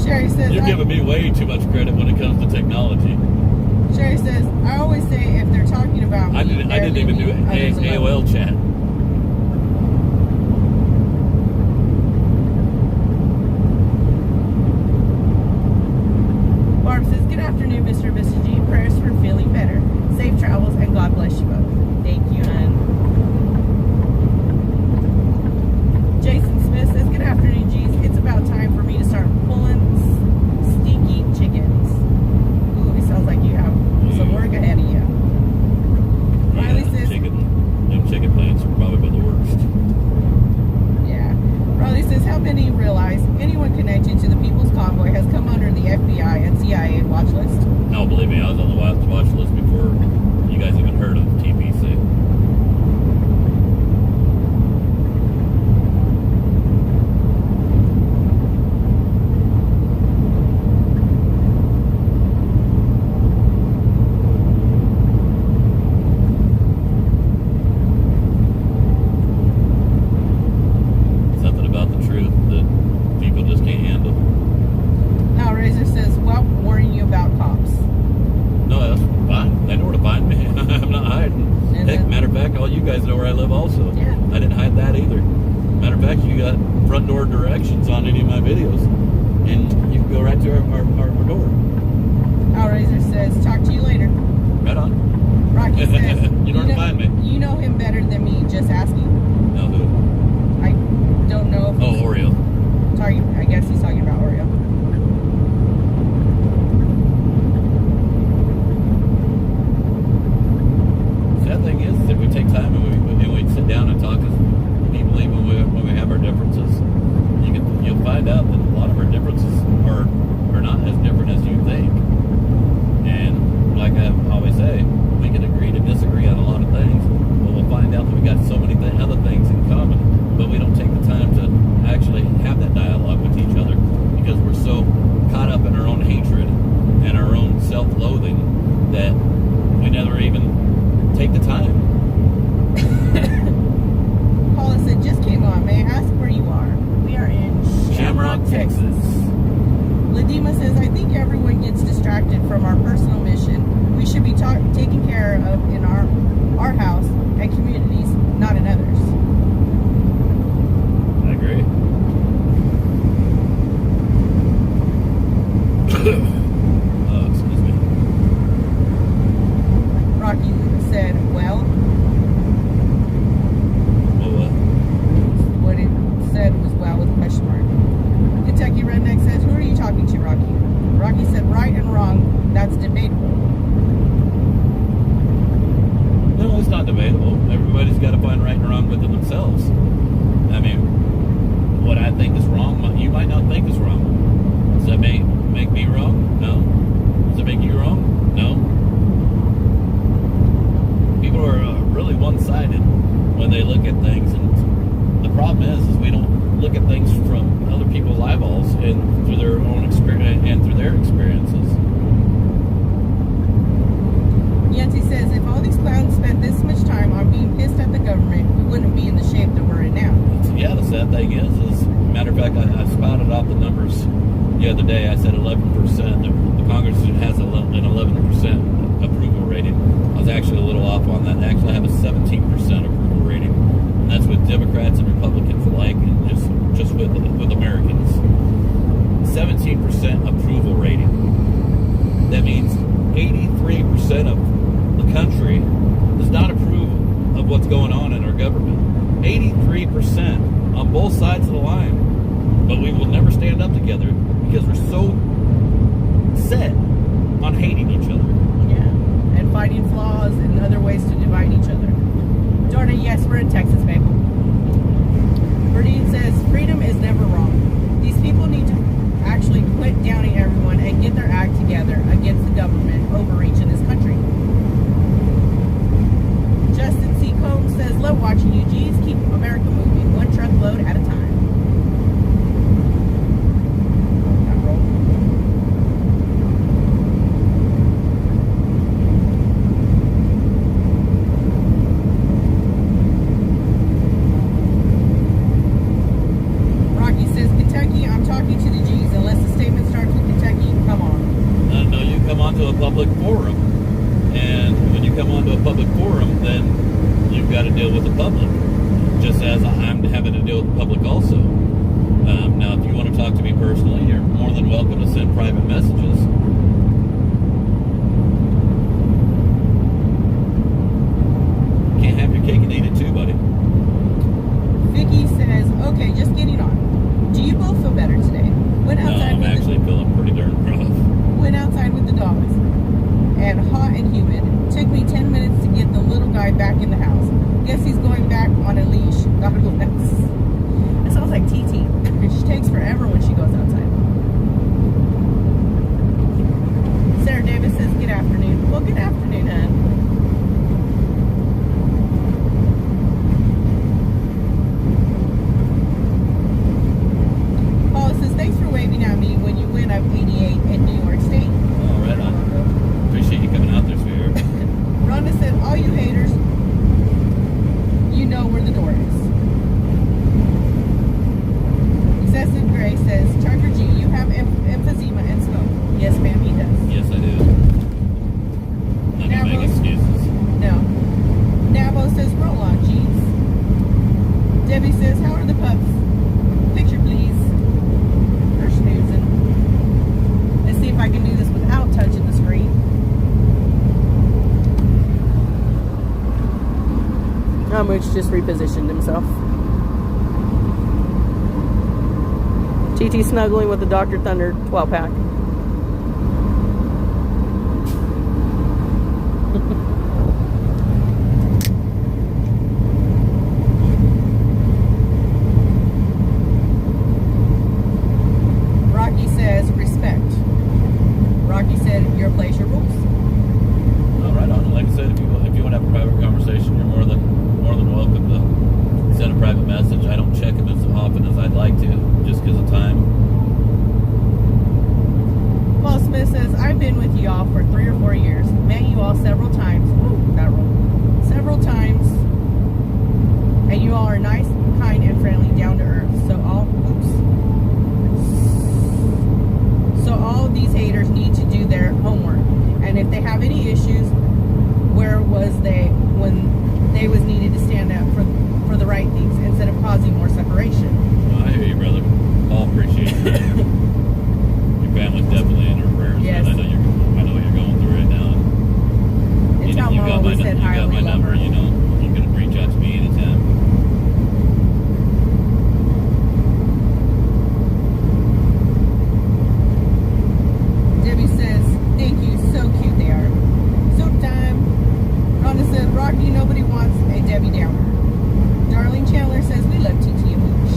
A: Sherry says...
B: You're giving me way too much credit when it comes to technology.
A: Sherry says, I always say if they're talking about me...
B: I didn't even do AOL Chat.
A: Barb says, good afternoon, Mr. and Mrs. G. Prayers for feeling better. Safe travels, and God bless you both. Thank you, hon. Jason Smith says, good afternoon, G's. It's about time for me to start pulling stinky chickens. Ooh, it sounds like you have some work ahead of you. Riley says,
B: them chicken plants are probably the worst.
A: yeah. Riley says, how many realize anyone connected to the People's Convoy has come under the FBI and CIA watch list?
B: No, believe me, I was on the watch list before you guys even heard of TPC. Something about the truth that people just can't handle.
A: Now Razor says, well, warning you about cops.
B: No, that's fine. They know where to find me. I'm not hiding. Heck, matter of fact, all you guys know where I live also.
A: Yeah.
B: I didn't hide that either. Matter of fact, you got front door directions on any of my videos. And you can go right to our door.
A: Now Razor says, talk to you later.
B: Right on.
A: Rocky says,
B: You know where to find me.
A: You know him better than me, just asking.
B: No, who?
A: I don't know if
B: Oh, Oreo.
A: I guess he's talking about Oreo.
B: Sad thing is that we take time and we sit down and talk as people, even when we have our differences. You'll find out that a lot of our differences are not as different as you think. And like I always say, we can agree to disagree on a lot of things, but we'll find out that we got so many other things in common, but we don't take the time to actually have that dialogue with each other because we're so caught up in our own hatred and our own self-loathing that we never even take the time.
A: Paula said, just came on. May I ask where you are? We are in
B: Shamrock, Texas.
A: Ladima says, I think everyone gets distracted from our personal mission. We should be taken care of in our house and communities, not in others.
B: I agree. Oh, excuse me.
A: Rocky said, well, what it said was well with a question mark. Kentucky Redneck says, who are you talking to, Rocky? Rocky said, right and wrong, that's debatable.
B: No, it's not debatable. Everybody's got to find right and wrong within themselves. I mean, what I think is wrong, you might not think is wrong. Does that make me wrong? No. Does it make you wrong? No. People are really one-sided when they look at things, and the problem is we don't look at things from other people's eyeballs and through their own experience and through their experiences.
A: Yancey says, if all these clowns spent this much time on being pissed at the government, we wouldn't be in the shape that we're in now.
B: Yeah, the sad thing is matter of fact, I spotted out the numbers the other day. I said 11%. The Congress has an 11% approval rating. I was actually a little off on that. They actually have a 17% approval rating, and that's with Democrats and Republicans alike, and just with Americans. 17% approval rating. That means 83% of the country does not approve of what's going on in our government. 83% on both sides of the line. But we will never stand up together because we're so set on hating each other.
A: Yeah, and fighting flaws and other ways to divide each other. Dorna, yes, we're in Texas, babe. Berdine says, freedom is never wrong. These people need to actually quit downing everyone and get their act together against the government overreach in this country. Justin C. Combs says, love watching you G's keep America moving one truckload at a time. Rocky says, Kentucky, I'm talking to the G's. Unless the statement starts with Kentucky, come on.
B: No, you come onto a public forum. And when you come onto a public forum, then you've got to deal with the public. Just as I'm having to deal with the public also. Now, if you want to talk to me personally, you're more than welcome to send private messages. Can't have your cake and eat it too, buddy.
A: Vicky says, okay, just getting on. Do you both feel better today? Went
B: No,
A: outside
B: I'm actually feeling pretty darn rough.
A: Went outside with the dogs. And hot and humid. Took me 10 minutes to get the little guy back in the house. Guess he's going back on a leash. God bless. It sounds like TT. She takes forever when she goes outside. Sarah Davis says, good afternoon. Well, good afternoon, hon. Paula says, thanks for waving at me when you went up 88 in New York State.
B: Oh, right on. Appreciate you coming out there, sweetheart.
A: Rhonda said, all you haters, you know where the door is. Excessive Gray says, Trucker G, you have emphysema and smoke. Yes, ma'am, he does.
B: Yes, I do. Not gonna make excuses.
A: No. Nabo says, roll on, G's. Debbie says, how are the pups? Picture, please. They're snoozing. Let's see if I can do this without touching the screen. Mooch just repositioned himself. TT snuggling with the Dr. Thunder 12-pack. Rocky says, respect. Rocky said, your place, your rules.
B: Oh, right on. Like I said, if you want to have a private conversation, you're more than welcome to send a private message. I don't check them as often as I'd like to, just because of time.
A: Paul Smith says, I've been with you all for 3 or 4 years. Met you all several times. Ooh, that roll. Several times. And you all are nice, kind, and friendly, down to earth. So all these haters need to do their homework. And if they have any issues, where was they when they was needed to stand up for the right things instead of causing more separation?
B: Well, I hear you, brother. I'll appreciate that. Your family's definitely in your prayers.
A: Yes.
B: I know what you're going through right now.
A: It's how
B: You
A: Mom
B: got
A: always said, I
B: my
A: only love
B: number.
A: her.
B: You know, you can reach out to me anytime.
A: Debbie says, thank you, so cute they are. Soap time. Rhonda said, Rocky, nobody wants a Debbie Downer. Darlene Chandler says, we love TT and Mooch.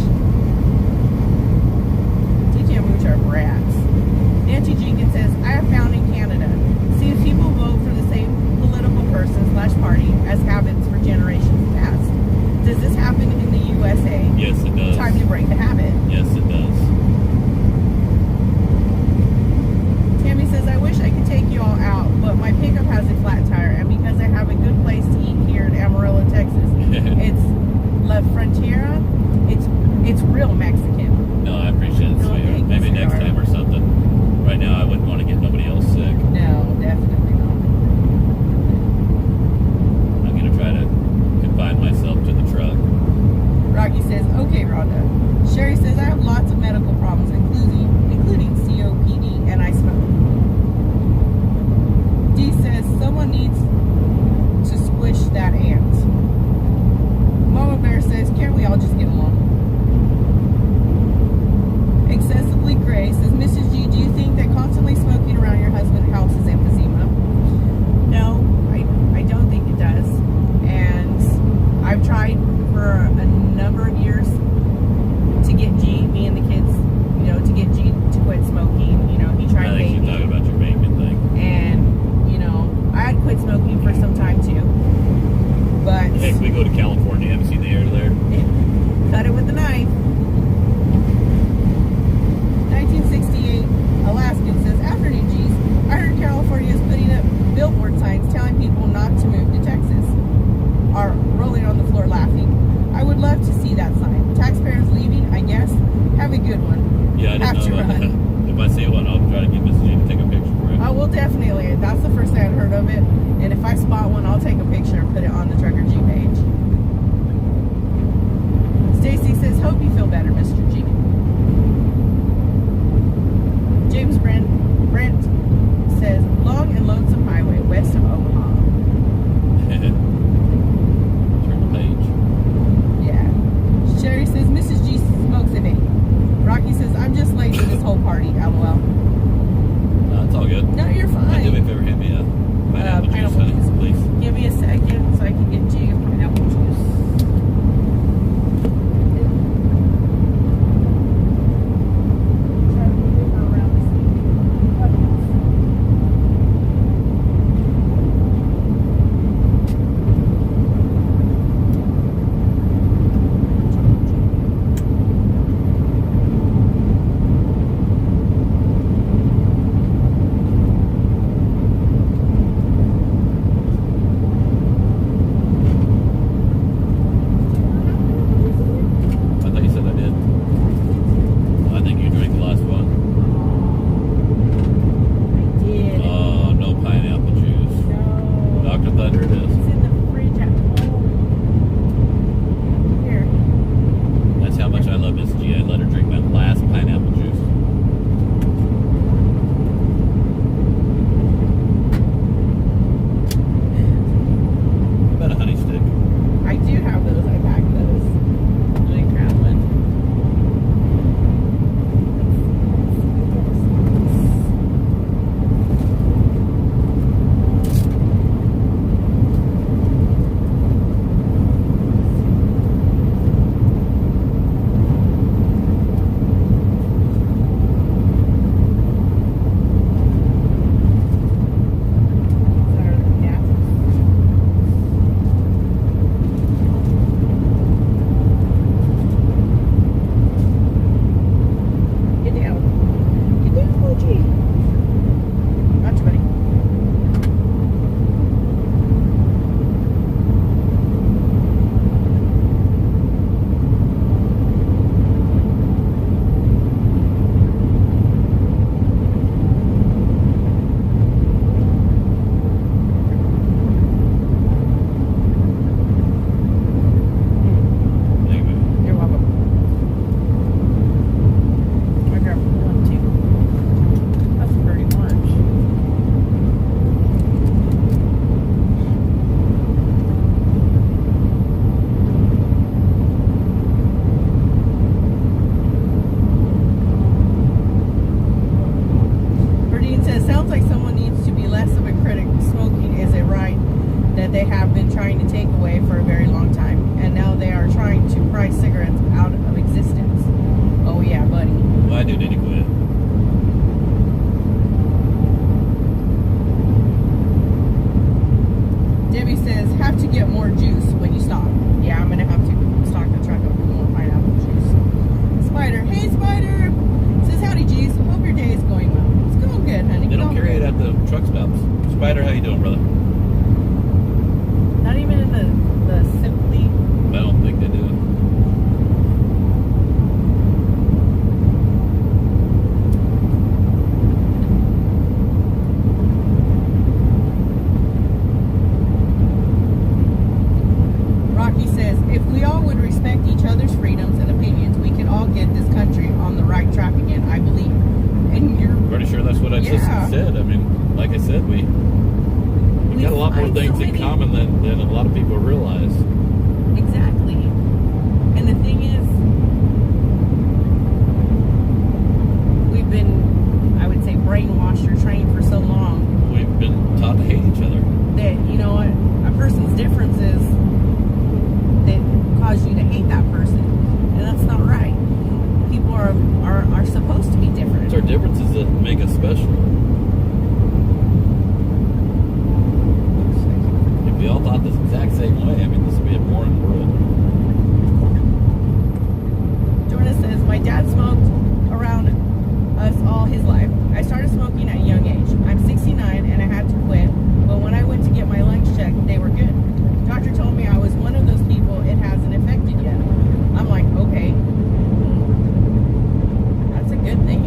B: I see one, I'll try to get Mrs. G to take a picture for it.
A: I will definitely. That's the first thing I'd heard of it. And if I spot one, I'll take a picture and put it on the Trucker G page. Stacy says, hope you feel better, Mr. G. James Brent says, long and lonesome highway west of Omaha.
B: Turn the page.
A: Yeah. Sherry says, Mrs. G smokes a vape. Rocky says, I'm just late for this whole party, lol.
B: No, it's all good.
A: No, you're fine.
B: Do me a favor, hand me a pineapple juice,
A: pineapple
B: honey,
A: juice.
B: please.
A: Give me a second so I can get you pineapple juice.
B: I thought you said I did. I think you drank the last one.
A: I did.
B: Oh, no pineapple juice.
A: No.
B: Dr. Thunder it is.
A: It's in the fridge at home. Here.
B: That's how much I love Miss G. I let her drink that last pineapple juice. What about a honey stick?
A: I do have those. I packed those. I grabbed one. Yeah. Get down. Get down, Mochi. Gotcha, buddy.
B: Thank you.
A: You're welcome. I grabbed one too. That's pretty much. Berdine says, sounds like someone needs to be less of a critic. Smoking is a right that they have been trying to take away for a very long time. And now they are trying to price cigarettes out of existence. Oh yeah, buddy.
B: Well, I do need to quit.
A: Debbie says, have to get more juice when you stop. Yeah, I'm going to have to stock the truck up with more pineapple juice. Spider, hey Spider! Says, howdy G's, hope your day is going well. It's going good, honey.
B: They don't
A: Going
B: carry it
A: good.
B: at the truck stops. Spider, how you doing, brother?
A: Not even in the Simply.
B: I don't think they do.
A: Rocky says, if we all would respect each other's freedoms and opinions, we could all get this country on the right track again, I believe. And you're
B: Pretty sure that's what I just
A: Yeah.
B: said. I mean, like I said, we got a lot more
A: find so
B: things in
A: many-
B: common than a lot of people realize.
A: Exactly. And the thing is, we've been, I would say, brainwashed or trained for so long
B: We've been taught to hate each other.
A: that, you know what, a person's differences that cause you to hate that person. And that's not right. People are supposed to be different.
B: It's our differences that make us special. If we all thought the exact same way, I mean, this would be a boring world.
A: Jordan says, my dad smoked around us all his life. I started smoking at a young age. I'm 69 and I had to quit, but when I went to get my lungs checked, they were good. Doctor told me I was one of those people it hasn't affected yet. I'm like, okay. That's a good thing.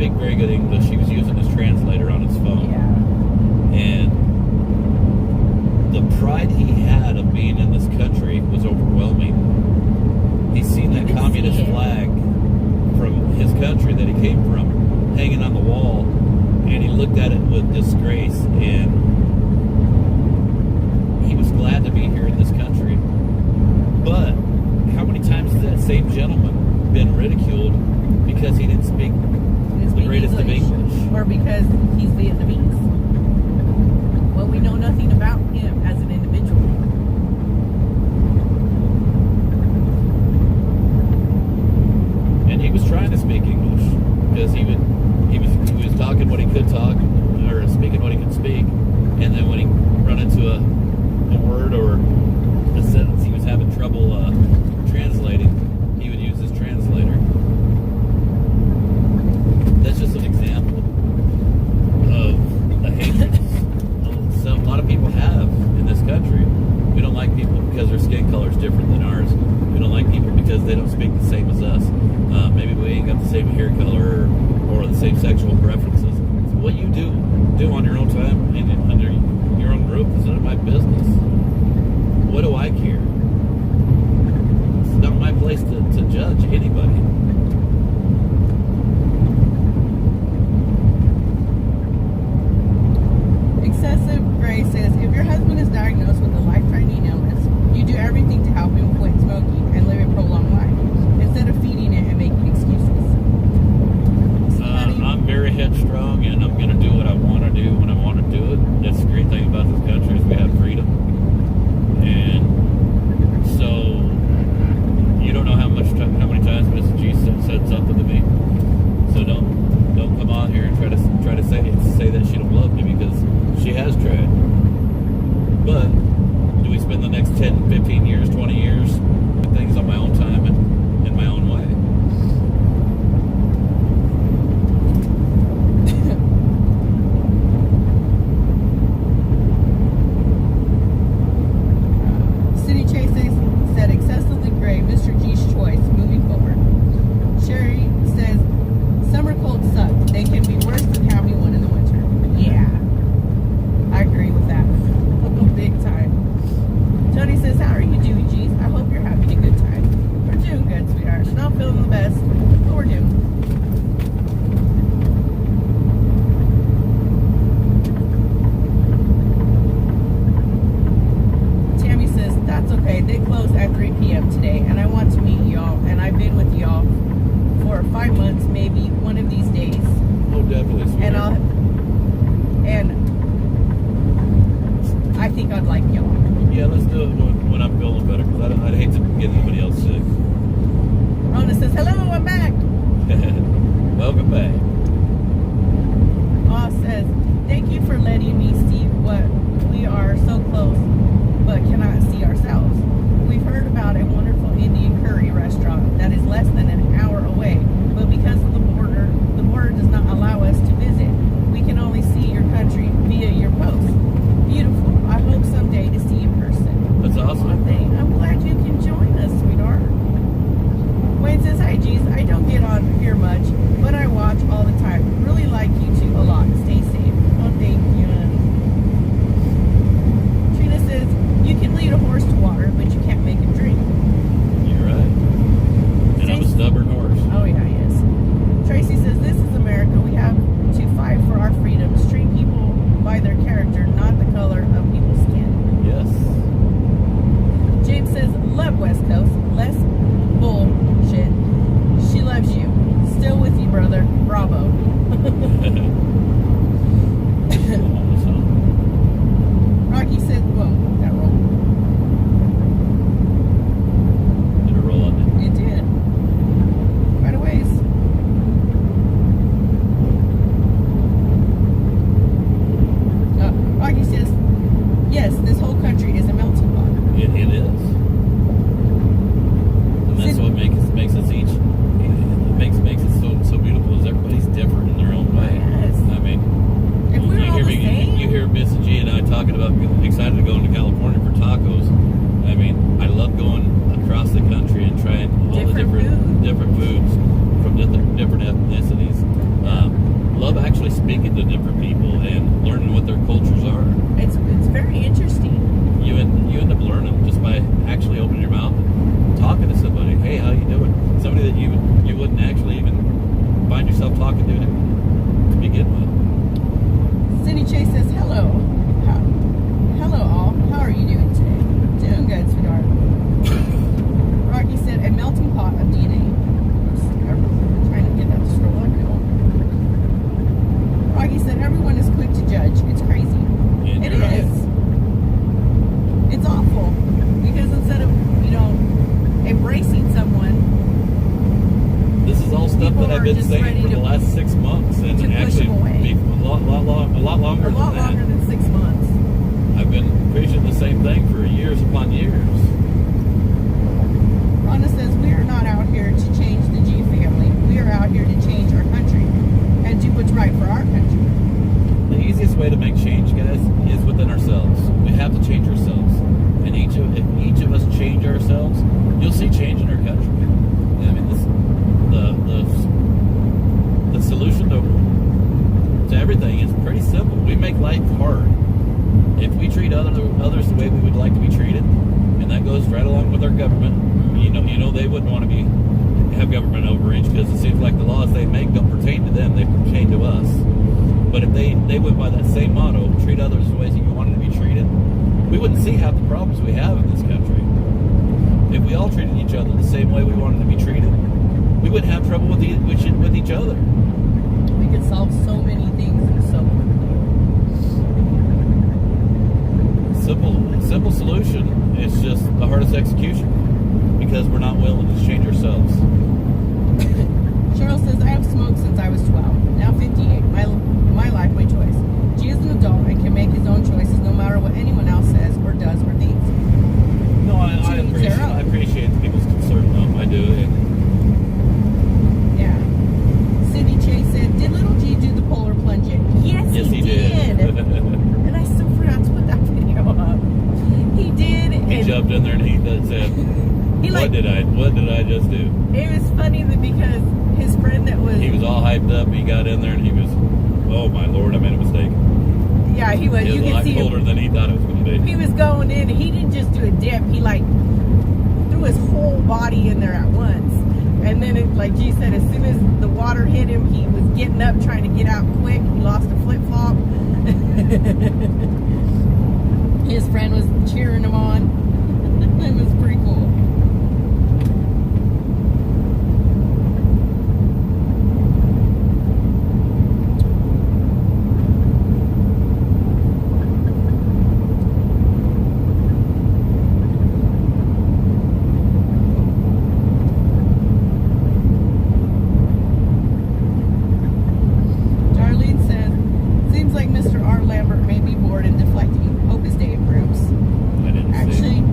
B: speak very good English. He was using his translator on his phone.
A: Yeah.
B: And the pride he had of being in this country was overwhelming. He's seen that
A: You can
B: communist
A: see it.
B: flag from his country that he came from hanging on the wall, and he looked at it with disgrace, and he was glad to be here in this country. But how many times has that same gentleman been ridiculed because he didn't speak the greatest of English?
A: Or because he's Vietnamese. Well, we know nothing about him as an individual.
B: And he was trying to speak English because he was talking what he could talk, or speaking what he could speak, and then when he run into a word or a sentence he was having trouble translating, he would use his translator. That's just an example of the hatred a lot of people have in this country. We don't like people because their skin color is different than ours. We don't like people because they don't speak the same as us. Maybe we ain't got the same hair color or the same sexual preferences. What you do on your own time and under your own roof is none of my business. What do I care? It's not my place to judge anybody.
A: Excessive Gray says, if your husband is diagnosed with a life-threatening illness, you do everything to help him quit smoking and live a prolonged life, instead of feeding it and making excuses.
B: I'm very headstrong, and I'm going to do what I want to do when I want to do it. That's the great thing about this country is we have freedom. And so, you don't know how many times Mrs. G said something to me. So don't come on here and try to say that she don't love me, because she has tried. But do we spend the next 10, 15 years, 20 years doing things on my own time and in my own way? actually speaking to different people and learning what their cultures are.
A: It's very interesting.
B: You end up learning just by actually opening your mouth and talking to somebody. Hey, how you doing? Somebody that you wouldn't actually even find yourself talking to begin with.
A: Cindy Chase says, hello. Hello all. How are you doing today? Doing good, sweetheart. Rocky said, a melting pot of DNA. I'm trying to get that to scroll up now. Rocky said, everyone is quick to judge. It's crazy.
B: And
A: It
B: you're right.
A: is. It's awful. Because instead of, embracing someone,
B: This is all stuff
A: People
B: that I've
A: are
B: been
A: just
B: saying
A: ready
B: for the
A: to-
B: last 6 months, and
A: to push
B: actually
A: them away.
B: be a lot longer
A: a lot
B: than that.
A: longer than 6 months.
B: I've been preaching the same thing for years upon years.
A: Rhonda says, we are not out here to change the G family. We are out here to change our country and do what's right for our country.
B: The easiest way to make change, guys, is within ourselves. We have to change ourselves, and if each of us change ourselves, you'll see change in our country. I mean, the solution to everything is pretty simple. We make life hard. If we treat others the way we would like to be treated, and that goes right along with our government. You know they wouldn't want to have government overreach, because it seems like the laws they make don't pertain to them; they pertain to us. But if they went by that same motto, treat others the way you wanted to be treated, we wouldn't see half the problems we have in this country. If we all treated each other the same way we wanted to be treated, we wouldn't have trouble with each other.
A: We could solve so many things in so
B: Simple solution. It's just the hardest execution, because we're not willing to change ourselves.
A: Cheryl says, I have smoked since I was 12, now 58. My life, my choice. G is an adult and can make his own choices no matter what anyone else says or does or thinks.
B: No, I appreciate people's concern, though. I do.
A: Yeah. Cindy Chase said, did little G do the polar plunge yet? Yes,
B: he did.
A: And I still forgot to put that video up. He did.
B: He jumped in there and he said,
A: He
B: what did I just do?
A: It was funny because his friend that was...
B: He was all hyped up. He got in there and he was, oh my Lord, I made a mistake.
A: Yeah, he was.
B: It was
A: You
B: a
A: could
B: lot
A: see
B: colder
A: him.
B: than he thought it was going to be.
A: He was going in. He didn't just do a dip. He threw his whole body in there at once. And then, like G said, as soon as the water hit him, he was getting up, trying to get out quick. He lost a flip flop. His friend was cheering him on. It was pretty cool. Darlene says, seems like Mr. R. Lambert may be bored and deflecting. Hope his day improves.
B: I didn't see.
A: Actually,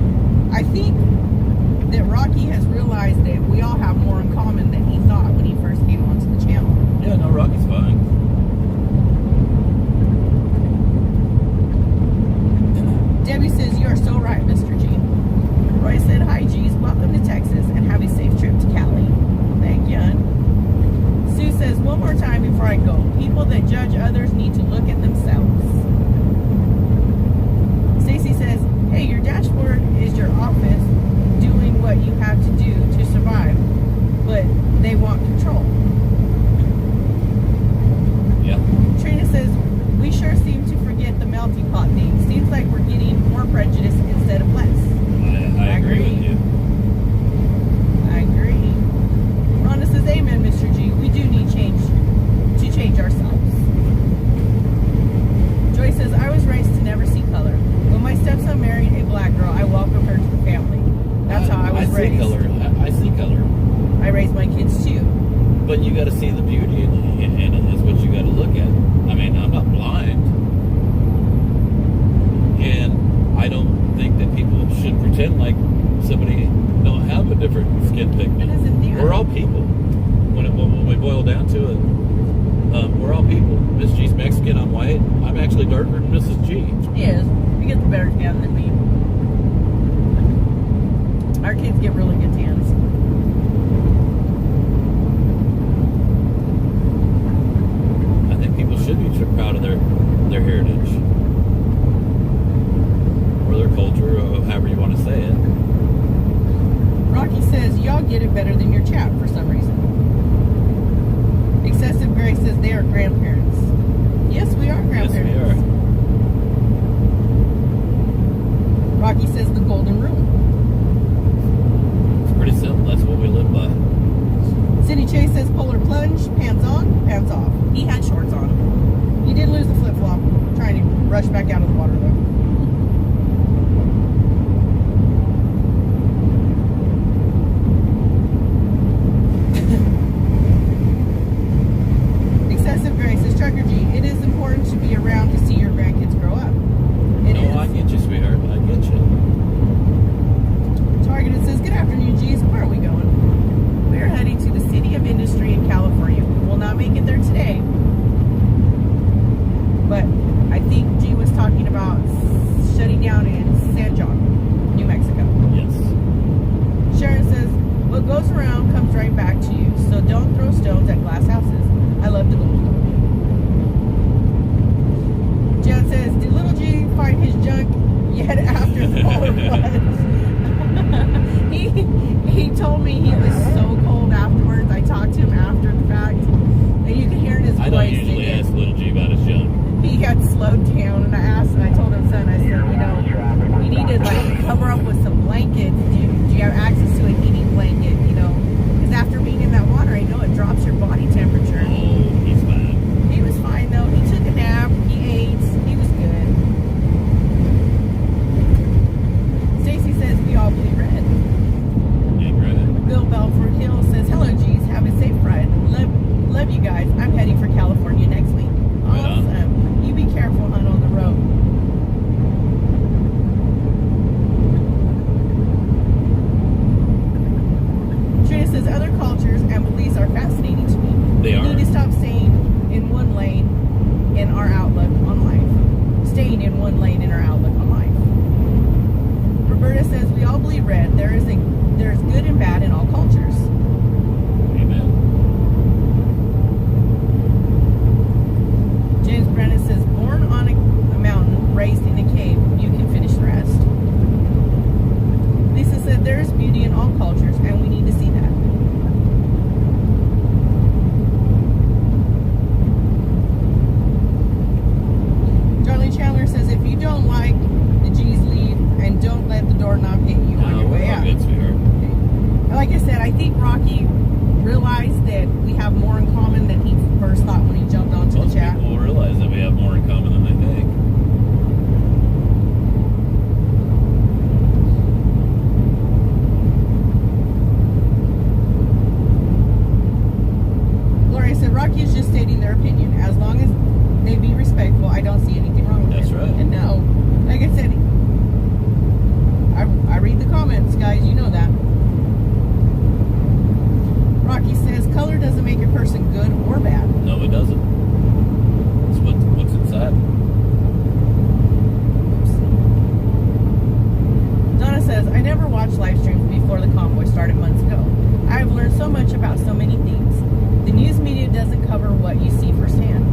A: I think that Rocky has realized that we all have more in common than he thought when he first came onto the channel.
B: Yeah, no, Rocky's fine.
A: Debbie says, you are so right, Mr. G. Roy said, hi, G's. Welcome to Texas and have a safe trip to Cali. Thank you, hon. Sue says, one more time before I go. People that judge others need to look at themselves. Stacy says, hey, your dashboard is your office doing what you have to do to survive, but they want control.
B: Yeah.
A: Trina says, we sure seem to forget the melting pot thing. Seems like we're getting more prejudice instead of less.
B: I agree with you.
A: I agree. Rhonda says, amen, Mr. G. We do need change to change ourselves. Joy says, I was raised to never see color. When my stepson married a black girl, I welcomed her to the family. That's how I was raised.
B: I see color.
A: I raised my kids too.
B: But you got to see the beauty in it. Is what you got to look at. I mean, I'm not blind, and I don't think that people should pretend like somebody don't have a different skin pigment.
A: It isn't there.
B: We're all people. When we boil down to it, we're all people. Miss G's Mexican. I'm white. I'm actually darker than Mrs. G.
A: He is. He gets better tan than me. Our kids get really good tans.
B: I think people
A: the chat for some reason. Excessive Grace says they are grandparents. Yes, we are grandparents.
B: Yes, we are.
A: Rocky says the golden rule.
B: It's pretty simple. That's what we live by.
A: Cindy Chase says polar plunge, pants on, pants off. He had shorts on. He did lose the flip flop, trying to rush back out of the water though. Excessive Grace says Trucker G, it is important to be around to see your grandkids grow up. It is.
B: I get you, sweetheart. I get you.
A: Targeted says, good afternoon, G's. Where are we going? We're heading to the City of Industry in California. We will not make it there today. But I think G was talking about shutting down in San John, New Mexico.
B: Yes.
A: Sharon says, what goes around comes right back to you. So don't throw stones at glass houses. I love the Golden Rule. Jan says, did little G find his junk yet after the polar plunge? He told me he was so cold afterwards. I talked to him after the fact, and you can hear in his voice.
B: I don't usually ask little G about his junk.
A: He had slowed down, and I asked, and I told him, son, I said, you need to like cover up with some blankets. Do you have access to a heating blanket? Because after being in that water, I know it drops your body temperature.
B: Oh, he's fine.
A: He was fine though. He took a nap. He ate. He was good. Stacy says we all bleed red. Bill Belford Hill says, hello, G's. Have a safe ride. Love you guys. I'm heading for California next week. Awesome. You be careful, hon, on the road. Trina says, other cultures and beliefs are fascinating to me.
B: They are.
A: We need to stop staying in one lane in our outlook on life. Staying in one lane in our outlook on life. Roberta says, we all bleed red. There's good and bad in all cultures.
B: Amen.
A: James Brennan says, born on a mountain, raised in a cave, you can finish the rest. Lisa said, there is beauty in all cultures, and we need to see that. Darlene Chandler says, if you don't like the G's, leave, and don't let the doorknob hit you on your way out.
B: Good, sweetheart.
A: Like I said, I think Rocky realized that we have more in common than he first thought when he jumped onto the chat.
B: Most people realize that we have more in common than they think.
A: Gloria said, Rocky is just stating their opinion. As long as they be respectful, I don't see anything wrong with it.
B: That's right.
A: And no, like I said, I read the comments, guys. You know that. Rocky says, color doesn't make a person good or bad.
B: No, it doesn't. It's what's inside.
A: Oops. Donna says, I never watched live streams before the convoy started months ago. I've learned so much about so many things. The news media doesn't cover what you see firsthand.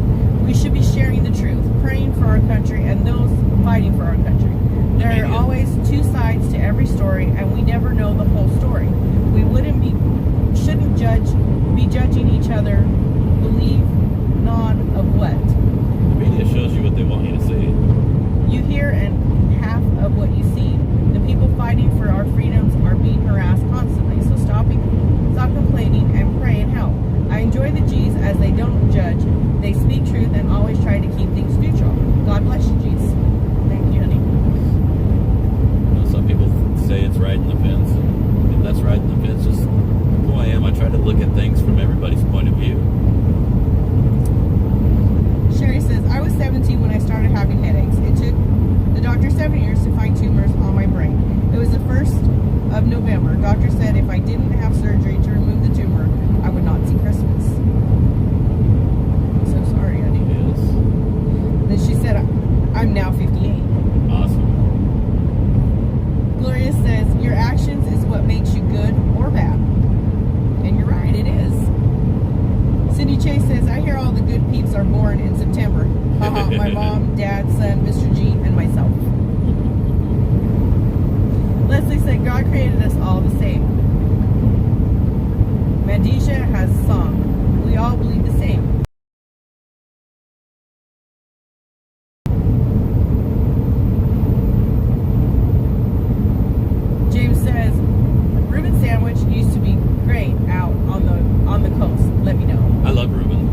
A: We should be sharing the truth, praying for our country and those fighting for our country. There are always two sides to every story, and we never know the whole story. We shouldn't be judging each other. Believe none of what?
B: The media shows you what they want you to see.
A: You hear and half of what you see. The people fighting for our freedoms are being harassed constantly, so stop complaining and pray and help. I enjoy the G's as they don't judge. They speak truth and always try to keep things neutral. God bless you, G's. Thank you, honey.
B: Some people say it's riding the fence, and if that's riding the fence, just who I am. I try to look at things from everybody's point of view.
A: Sherry says, I was 17 when I started having headaches. It took the doctor 7 years to find tumors on my brain. It was the 1st of November. Doctor said if I didn't have surgery to remove the tumor, I would not see Christmas. I'm so sorry, honey.
B: Yes.
A: Then she said, I'm now 58.
B: Awesome.
A: Gloria says, your actions is what makes you good or bad. And you're right, it is. Cindy Chase says, I hear all the good peeps are born in September. Haha, my mom, dad, son, Mr. G, and myself. Leslie said, God created us all the same. Mandisha has a song. We all believe the same. James says, Reuben sandwich used to be great out on the coast. Let me know.
B: I love Reuben's.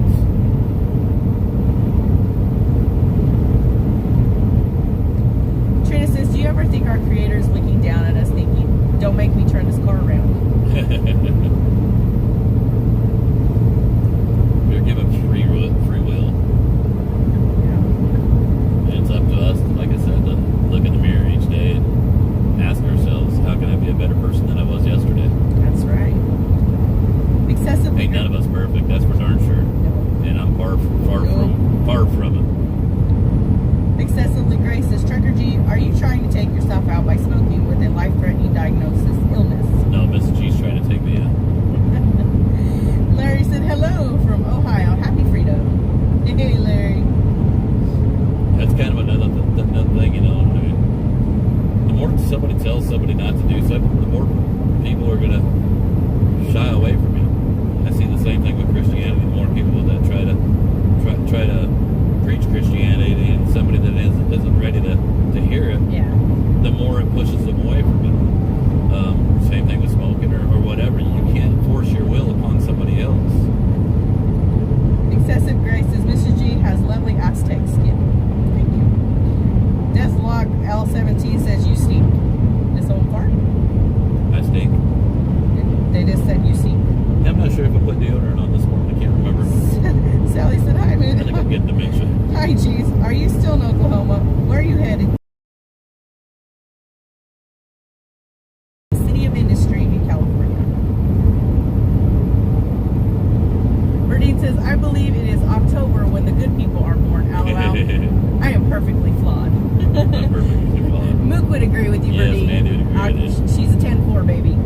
A: Trina says, do you ever think our creator is looking down at us thinking, don't make me turn this car around?
B: We're given free will. And it's up to us, like I said, to look in the mirror each day and ask ourselves, how can I be a better person than I was yesterday?
A: That's right. Excessively.
B: Ain't none of us perfect, that's for darn sure. And I'm far from it.
A: Excessively Grace says, Trucker G, are you trying to take yourself out by smoking with a life-threatening diagnosis illness?
B: No, Mrs. G's trying to take me out.
A: Larry said, hello from Ohio. Happy freedom. Hey, Larry.
B: That's kind of another thing, you know. I mean, the more somebody tells somebody not to do something, the more people are going to shy away from you. I see the same thing with Christianity. The more people that try to preach Christianity and somebody that isn't ready to hear it,
A: Yeah.
B: the more it pushes them away from it. Same thing with smoking or whatever. You can't force your will upon somebody else.
A: Excessive Grace says, Mrs. G has lovely Aztec skin. Thank you. Deathlog L17 says, you stink. This old part?
B: I stink.
A: They just said you stink.
B: I'm not sure if I put deodorant on this morning. I can't remember.
A: Sally said, hi,
B: I think I'm
A: Moon.
B: getting dementia.
A: Hi, G's. Are you still in Oklahoma? Where are you headed? City of Industry in California. Bernine says, I believe it is October when the good people are born. LOL. I am perfectly flawed.
B: I'm perfectly flawed.
A: Mook would agree with you,
B: Yes,
A: Bernine.
B: Mandy would agree with you.
A: She's a 10-4, baby.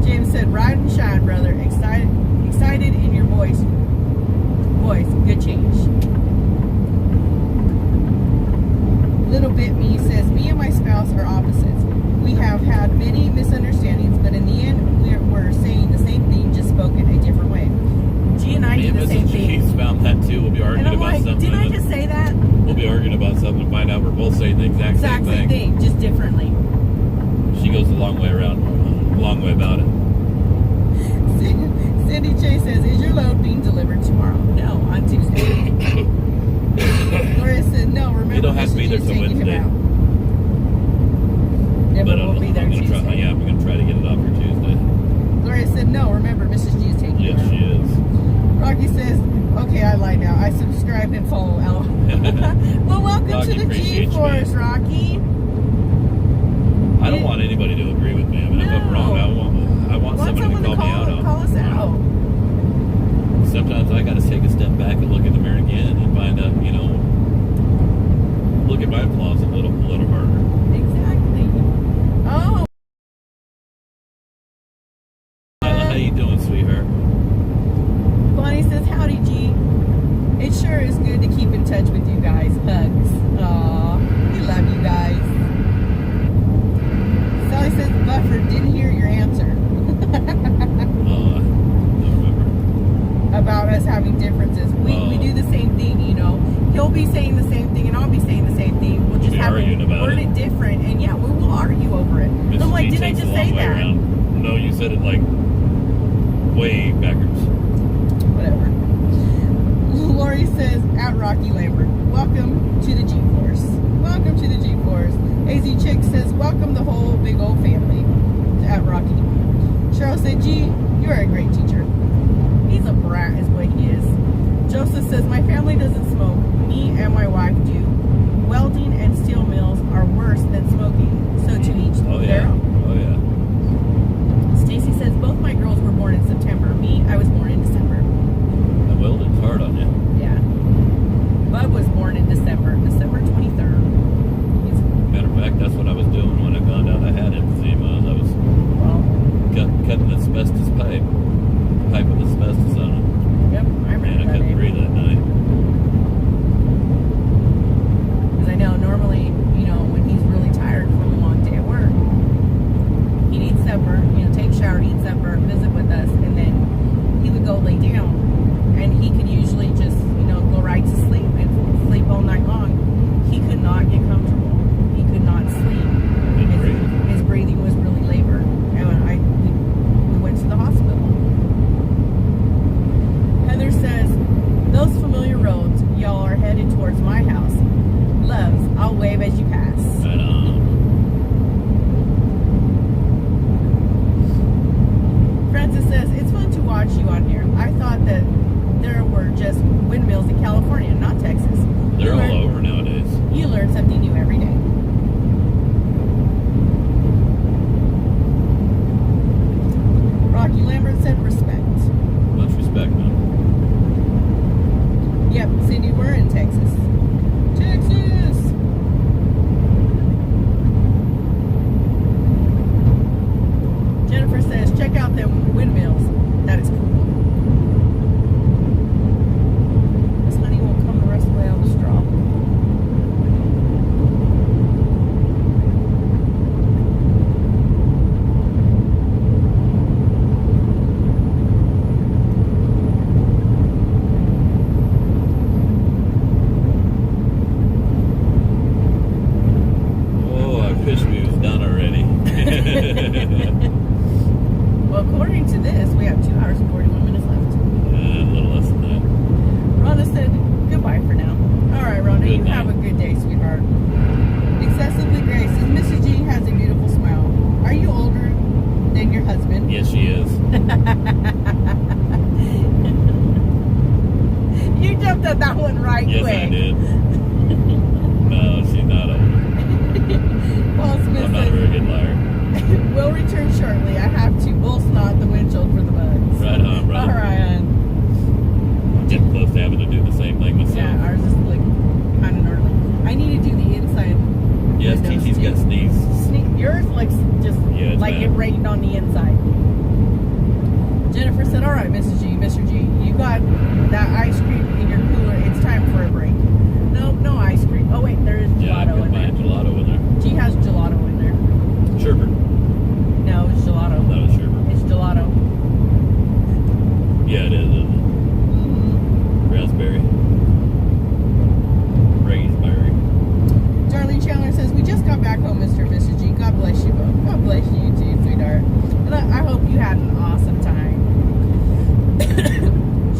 A: James said, ride and shine, brother. Excited in your voice. Good change. Little bit me says, me and my spouse are opposites. We have had many misunderstandings, but in the end, we're saying the same thing, just spoken a different way. G and I
B: Me
A: do
B: and
A: the same
B: Mrs.
A: thing.
B: G's found that too. We'll be
A: And
B: arguing
A: I'm
B: about
A: like,
B: something.
A: didn't I
B: and
A: just say that?
B: We'll be arguing about something and find out we're both saying the exact same
A: Exact same thing, just differently.
B: She goes the long way around, long way about it.
A: Cindy Chase says, is your load being delivered tomorrow? No, on Tuesday. Gloria said, no, remember,
B: You don't have to be there
A: Mrs. G's
B: till
A: taking him
B: Wednesday.
A: out. Yeah, but we'll be there
B: I'm gonna
A: Tuesday.
B: I'm gonna try to get it off for Tuesday.
A: Gloria said, no, remember, Mrs. G is taking
B: Yes,
A: him out.
B: she is.
A: Rocky says, okay, I lied now. I subscribed and follow Ella. Well, welcome
B: Rocky
A: to the
B: appreciates you,
A: G-Force,
B: man.
A: Rocky.
B: I don't want anybody to agree with me. I mean, if I'm
A: No.
B: wrong, I want somebody to call me out on.
A: Call us out.
B: Sometimes I got to take a step back and look in the mirror again and find out, you know, look at my flaws a little harder.
A: Exactly. Oh.
B: How you doing, sweetheart?
A: Bonnie says, howdy, G. It sure is good to keep in touch with you guys. Hugs. Aw, we love you guys. Sally says, Buffer, didn't hear your answer.
B: I don't remember.
A: About us having differences. We do the same thing, you know. He'll be saying the same thing and I'll be saying the same thing. We'll just
B: Be
A: have
B: arguing
A: it
B: about
A: worded different, and yeah, we will argue over it.
B: Mrs.
A: I'm like,
B: G
A: did I
B: takes
A: just
B: a
A: say
B: long way
A: that?
B: around. No, you said it like way backwards.
A: Whatever. Lori says, at Rocky Lambert, welcome to the G-Force. Welcome to the G-Force. AZ Chick says, welcome the whole big old family at Rocky. Cheryl said, G, you're a great teacher. He's a brat is what he is. Joseph says, my family doesn't smoke. Me and my wife do. Welding and steel mills are worse than smoking. So to each their own.
B: Oh yeah.
A: Stacy says, both my girls were born in September. Me, I was born in December.
B: The welding's hard on you.
A: Yeah. Bub was born in December 23rd.
B: Matter of fact, that's what I was doing when I found out I had emphysema. I was
A: Well,
B: cutting asbestos pipe with asbestos on it.
A: yep, I
B: Man,
A: remember
B: I
A: that
B: couldn't
A: name.
B: breathe that night.
A: Because I know normally, you know, when he's really tired from a long day at work, he needs supper, you know, take a shower, eat windmills in California, not Texas.
B: They're
A: You
B: all
A: learn-
B: over nowadays.
A: You learn something new every day. Rocky Lambert said respect.
B: Much respect, man.
A: Yep, Cindy, we're in Texas. Texas! Jennifer says, check out them windmills. That is cool. This honey won't come the rest of the way out of the straw.
B: Oh, I wish we was done already.
A: Well, according to this, we have 2 hours and 41 minutes left.
B: A little less than that.
A: Rhonda said, goodbye for now. All right, Rhonda,
B: Good
A: you
B: night.
A: have a good day, sweetheart. Excessively Grace says, Mrs. G has a beautiful smile. Are you older than your husband?
B: Yes, she is.
A: You jumped at that one right
B: Yes,
A: quick.
B: I did. No, she's not older.
A: Paul Smith
B: I'm not a very
A: says,
B: good liar.
A: we'll return shortly. I have to bull snot the windshield for the bugs.
B: Right on,
A: All
B: brother.
A: right, hon.
B: I'm getting close to having to do the same thing myself.
A: Yeah, ours is like kind of gnarly. I need to do the inside.
B: Yes,
A: windows,
B: TT's
A: too.
B: got sneeze.
A: Yours looks just
B: Yeah, it's
A: like
B: bad.
A: it rained on the inside. Jennifer said, all right, Mrs. G, Mr. G, you got that ice cream in your cooler. It's time for a break. Nope, no ice cream. Oh, wait, there is
B: Yeah, I
A: gelato
B: put
A: in
B: my
A: there.
B: gelato in there.
A: G has gelato in there.
B: Sherbet.
A: No, it's gelato.
B: That was sherbet.
A: It's gelato.
B: Yeah, it is.
A: Mm-hmm.
B: Raspberry. Raspberry.
A: Darlene Chandler says, we just got back home, Mr. and Mrs. G. God bless you both. God bless you too, sweetheart. And I hope you had an awesome time.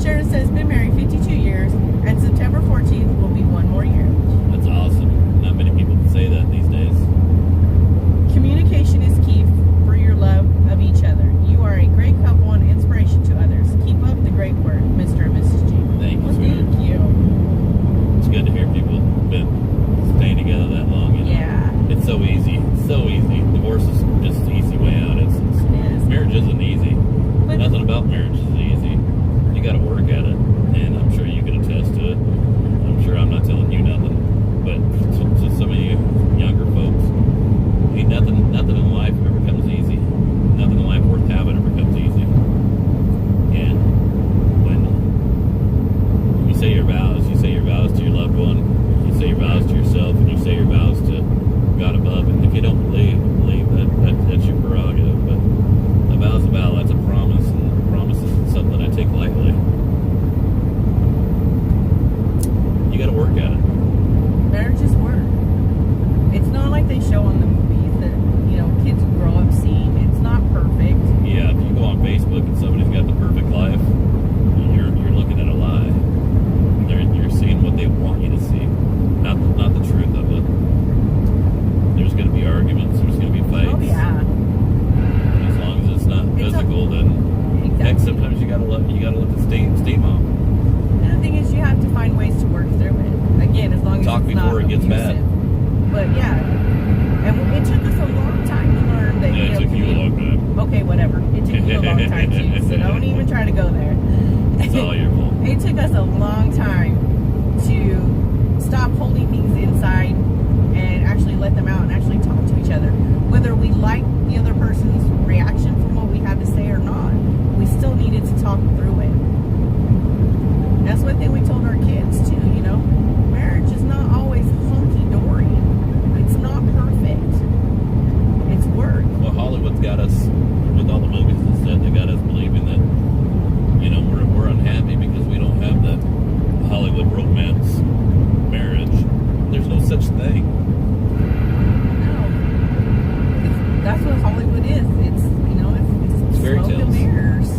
A: Sharon says, been married 52 years, and September 14th will be 1 more year.
B: That's awesome. Not many people can say that these days.
A: Communication is key for your love of each other. You are a great couple and inspiration to others. Keep up the great work, Mr. and Mrs. G.
B: Thank you,
A: Well,
B: sweetheart.
A: thank you.
B: It's good to hear people have been staying together that long. You know?
A: Yeah.
B: It's so easy. It's so easy. Divorce is just the easy way out.
A: It is.
B: Marriage isn't easy.
A: But-
B: Nothing about marriage is easy. You got to work at it, and I'm sure you can attest to it. I'm sure I'm not telling you nothing, but to some of you younger folks, ain't nothing in life ever comes easy. Nothing in life worth having ever comes easy. And when you say your vows to your loved one, you say your vows to yourself, and you say your vows to God above. And if you don't believe that's your prerogative. But a vow's a vow. That's a promise, and a promise isn't something I take lightly. You got to work at it.
A: Marriage is work. It's not like they show on the movies that, kids grow up seeing. It's not perfect.
B: Yeah, if you go on Facebook and somebody's got the perfect life, you're looking at a lie. You're seeing what they want you to see, not the truth of it. There's going to be arguments. There's going to be fights.
A: Oh, yeah.
B: As long as it's not physical, then heck,
A: Exactly.
B: sometimes you gotta let the steam off.
A: And the thing is, you have to find ways to work through it. Again, as long as
B: Talk
A: it's not
B: before it gets
A: abusive.
B: bad.
A: But yeah, and it took us a long time to learn that.
B: Yeah, it took you a long time.
A: Okay, whatever. It took you a long time too. So don't even try to go there.
B: It's all your fault.
A: It took us a long time to stop holding things inside and actually let them out and actually talk to each other. Whether we liked the other person's reaction from what we had to say or not, we still needed to talk through it. That's one thing we told our kids too, marriage is not always hunky-dory. It's not perfect. It's work.
B: Well, Hollywood's got us with all the movies and stuff. They got us believing that we're unhappy because we don't have that Hollywood romance marriage. There's no such thing.
A: No. That's what Hollywood is. It's
B: It's fairy
A: smoke and
B: tales.
A: mirrors.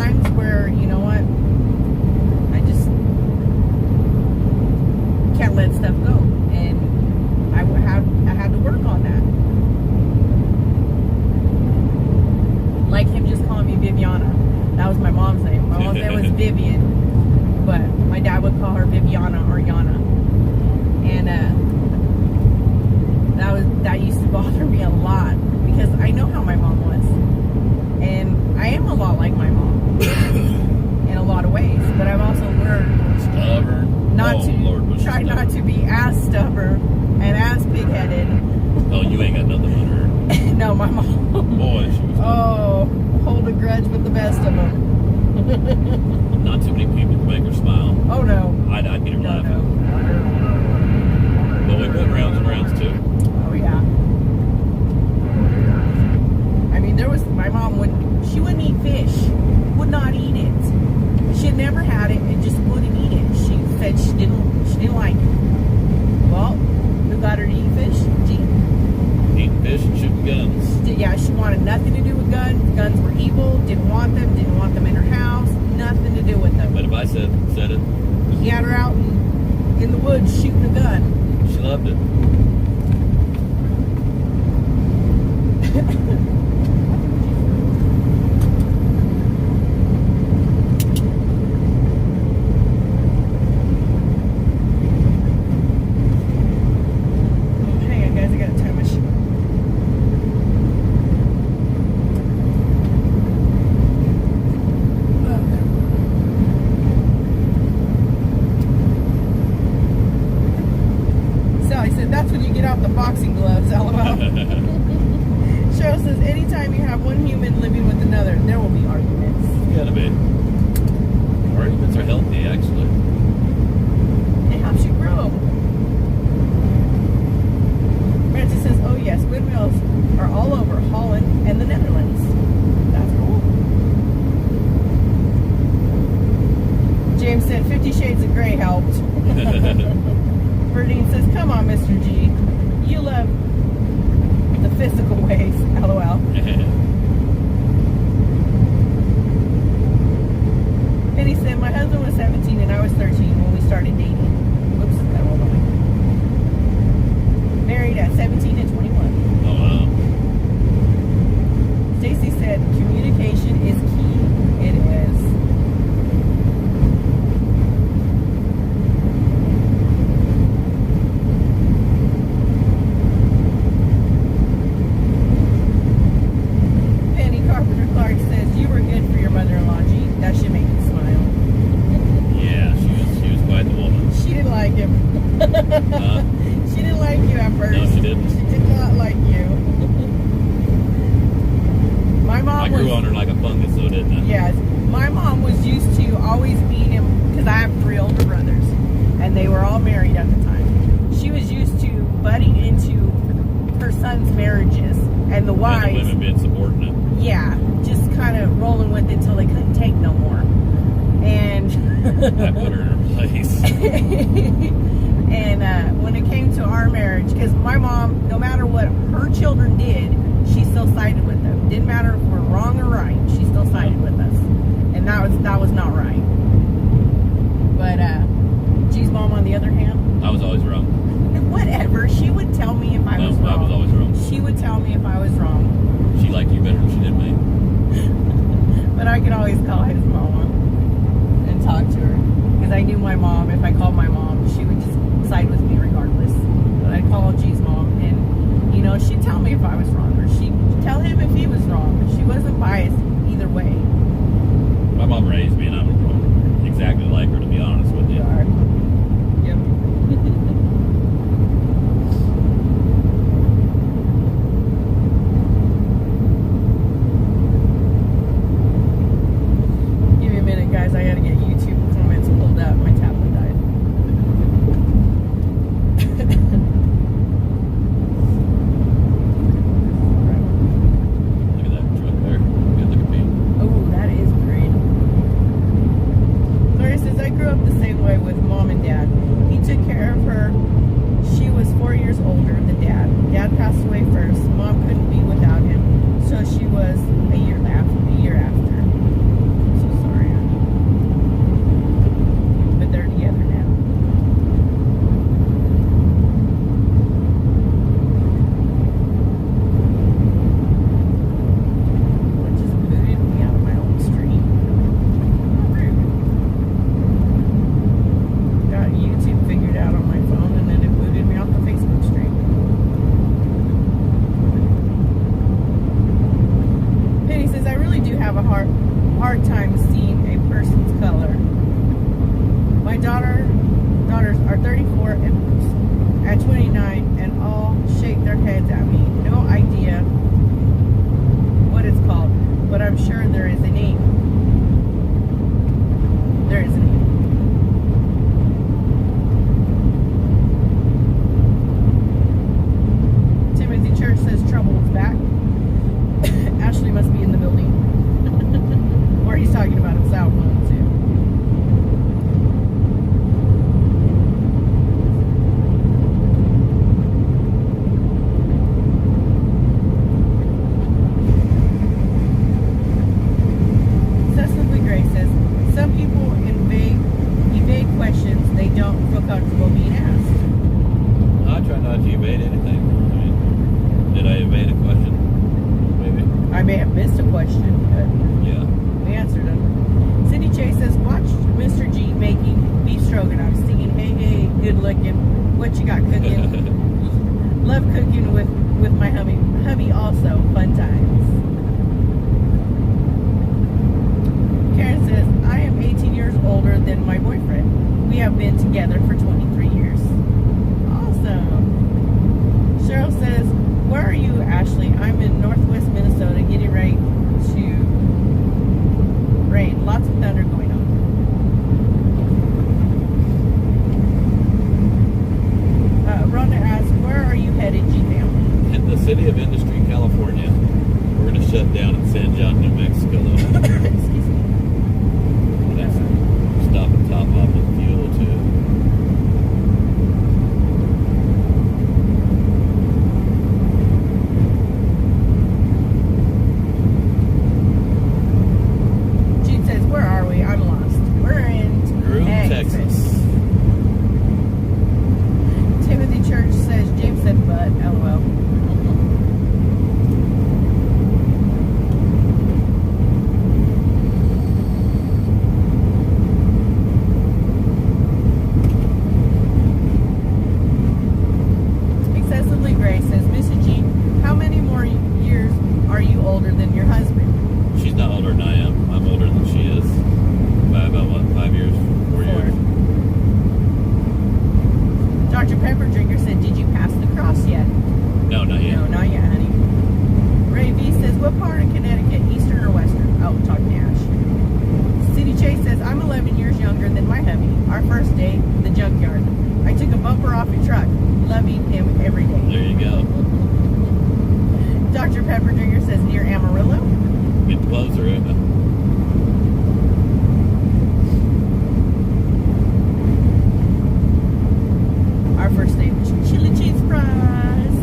A: times where, you know what, I just can't let stuff go, and I had to work on that. Like him just calling me Viviana. That was my mom's name. My mom's name was Vivian, but my dad would call her Viviana or Yana, and that used to bother me a lot because I know how my mom was, and I am a lot like my mom in a lot of ways, but I've also learned
B: Stubborn.
A: not to try not to be as stubborn and as pig-headed.
B: Oh, you ain't got nothing on her.
A: No, my mom.
B: Boy, she was.
A: Oh, hold a grudge with the best of them.
B: Not too many people to make her smile.
A: Oh no.
B: I'd get her
A: No,
B: laughing.
A: no.
B: But we went rounds and rounds too.
A: Oh yeah. I mean, my mom she wouldn't eat fish. Would not eat it. She had never had it and just wouldn't eat it. She said she didn't like it. Well, who got her to eat fish? Gee.
B: Eating fish and shooting guns.
A: Yeah, she wanted nothing to do with guns. Guns were evil. Didn't want them in her house. Nothing to do with them.
B: But if I said it,
A: He had her out in the woods shooting a gun.
B: she loved it.
A: Hang on, guys. I gotta tie my shoe. Sally said, that's when you get out the boxing gloves, lol. Cheryl says, anytime you have one human living with another, there will be arguments.
B: Gotta be. Arguments are healthy, actually.
A: It helps you grow. Francis says, oh yes, windmills are all over Holland and the Netherlands. That's cool. James said 50 Shades of Grey helped. Berdine says, come on, Mr. G. You love the physical ways. LOL. Penny said, my husband was 17 and I was 13 when we started dating. Whoops, that rolled on me. Married at 17 and 21.
B: Oh, wow.
A: Stacy said, communication is key. It is. Penny Carpenter Clark says, you were good for your mother-in-law, G. That should make you smile.
B: Yeah, she was quite the woman.
A: She didn't like him. She didn't like you at first.
B: No, she didn't.
A: She did not like you. My mom
B: I grew on her like a fungus, though, didn't I?
A: Yes. My mom was used to always being him, because I have 3 older brothers, and they were all married at the time. She was used to butting into her son's marriages, and the
B: And
A: wives,
B: the women being subordinate.
A: yeah, just kind of rolling with it till they couldn't take no more. And
B: I put her in her place.
A: and when it came to our marriage, because my mom, no matter what her children did, she still sided with them. Didn't matter if we're wrong or right, she still sided with us, and that was not right. But G's mom, on the other hand,
B: I was always wrong.
A: whatever. She would tell me if I was wrong.
B: I was always wrong.
A: She would tell me if I was wrong,
B: She liked you better than she did me.
A: but I could always call his mama and talk to her, because I knew my mom. If I called my mom, she would just side with me regardless. But I'd call G's mom, and you know, she'd tell me if I was wrong, or she'd tell him if he was wrong. She wasn't biased either way.
B: My mom raised me, and I'm exactly like her, to be honest with you.
A: You are. Yep. Give me a minute, guys. I gotta get YouTube comments pulled up. My tablet died.
B: Look at that truck there. Good looking beat.
A: Oh, that is great. Gloria says, I grew up the same way with mom and dad. He took care of her. She was 4 years older than dad. Dad passed away first. Mom couldn't be without him. So she was a year after. So have a hard time seeing a person's color. My daughters are 34 and at 29 and all shake their heads at me. No idea what it's called, but I'm sure there is a name. There is a name. Timothy Church says trouble is back. Ashley must be in the building. Or he's talking about himself too. Cecily Gray says, some people evade questions they don't feel comfortable being asked.
B: I try not to evade anything. I mean, did I evade a question? Maybe.
A: I may have missed a question, but
B: Yeah.
A: we answered them. Cindy Chase says, watched Mr. G making beef stroganoff, singing, hey, hey, good looking. What you got cooking? Love cooking with my hubby also. Fun times. Karen says, I am 18 years older than my boyfriend. We have been together for 23 years. Awesome. Cheryl says, where are you, Ashley? I'm in northwest Minnesota getting ready to rain. Lots of thunder going on. Rhonda asks, where are you headed, G-Family?
B: In the city of Industry, California. We're going to shut down in San John, New Mexico, though.
A: Excuse me.
B: Let's stop and top off with fuel, too.
A: Gene says, where are we? I'm lost. We're in
B: Groom, Texas.
A: Timothy Church says, James said, but, LOL. Excessively Gray says, Mrs. G, how many more years are you older than your husband?
B: She's not older than I am. I'm older than she is. By about, what, 5 years? 4 years?
A: Dr. Pepper Drinker said, did you pass the cross yet?
B: No, not yet.
A: No, not yet, honey. Ray V says, what part of Connecticut, eastern or western? Oh, talking to Ash. City Chase says, I'm 11 years younger than my hubby. Our first day, the junkyard. I took a bumper off a truck. Loving him every day.
B: There you go.
A: Dr. Pepper Drinker says, near Amarillo.
B: Get closer, isn't it?
A: Our first day, chili cheese fries.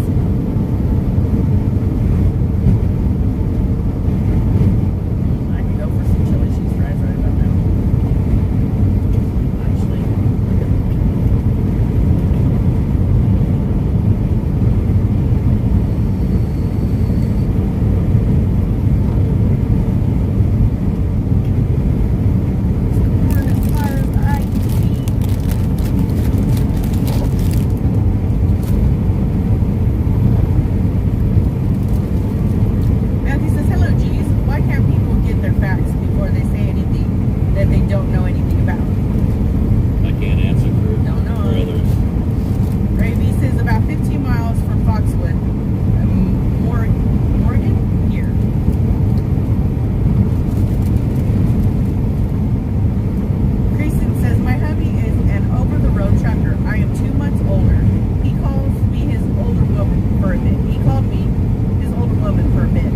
A: I can go for some chili cheese fries right about now. Actually. Corn as far as I can see. Matthew says, hello, G's. Why can't people get their facts before they say anything that they don't know anything about?
B: I can't answer for,
A: Don't know.
B: for others.
A: Ray V says, about 15 miles from Foxwood. Morgan? Here. Creason says, my hubby is an over-the-road trucker. I am 2 months older. He calls me his older woman for a bit. He called me his older woman for a bit.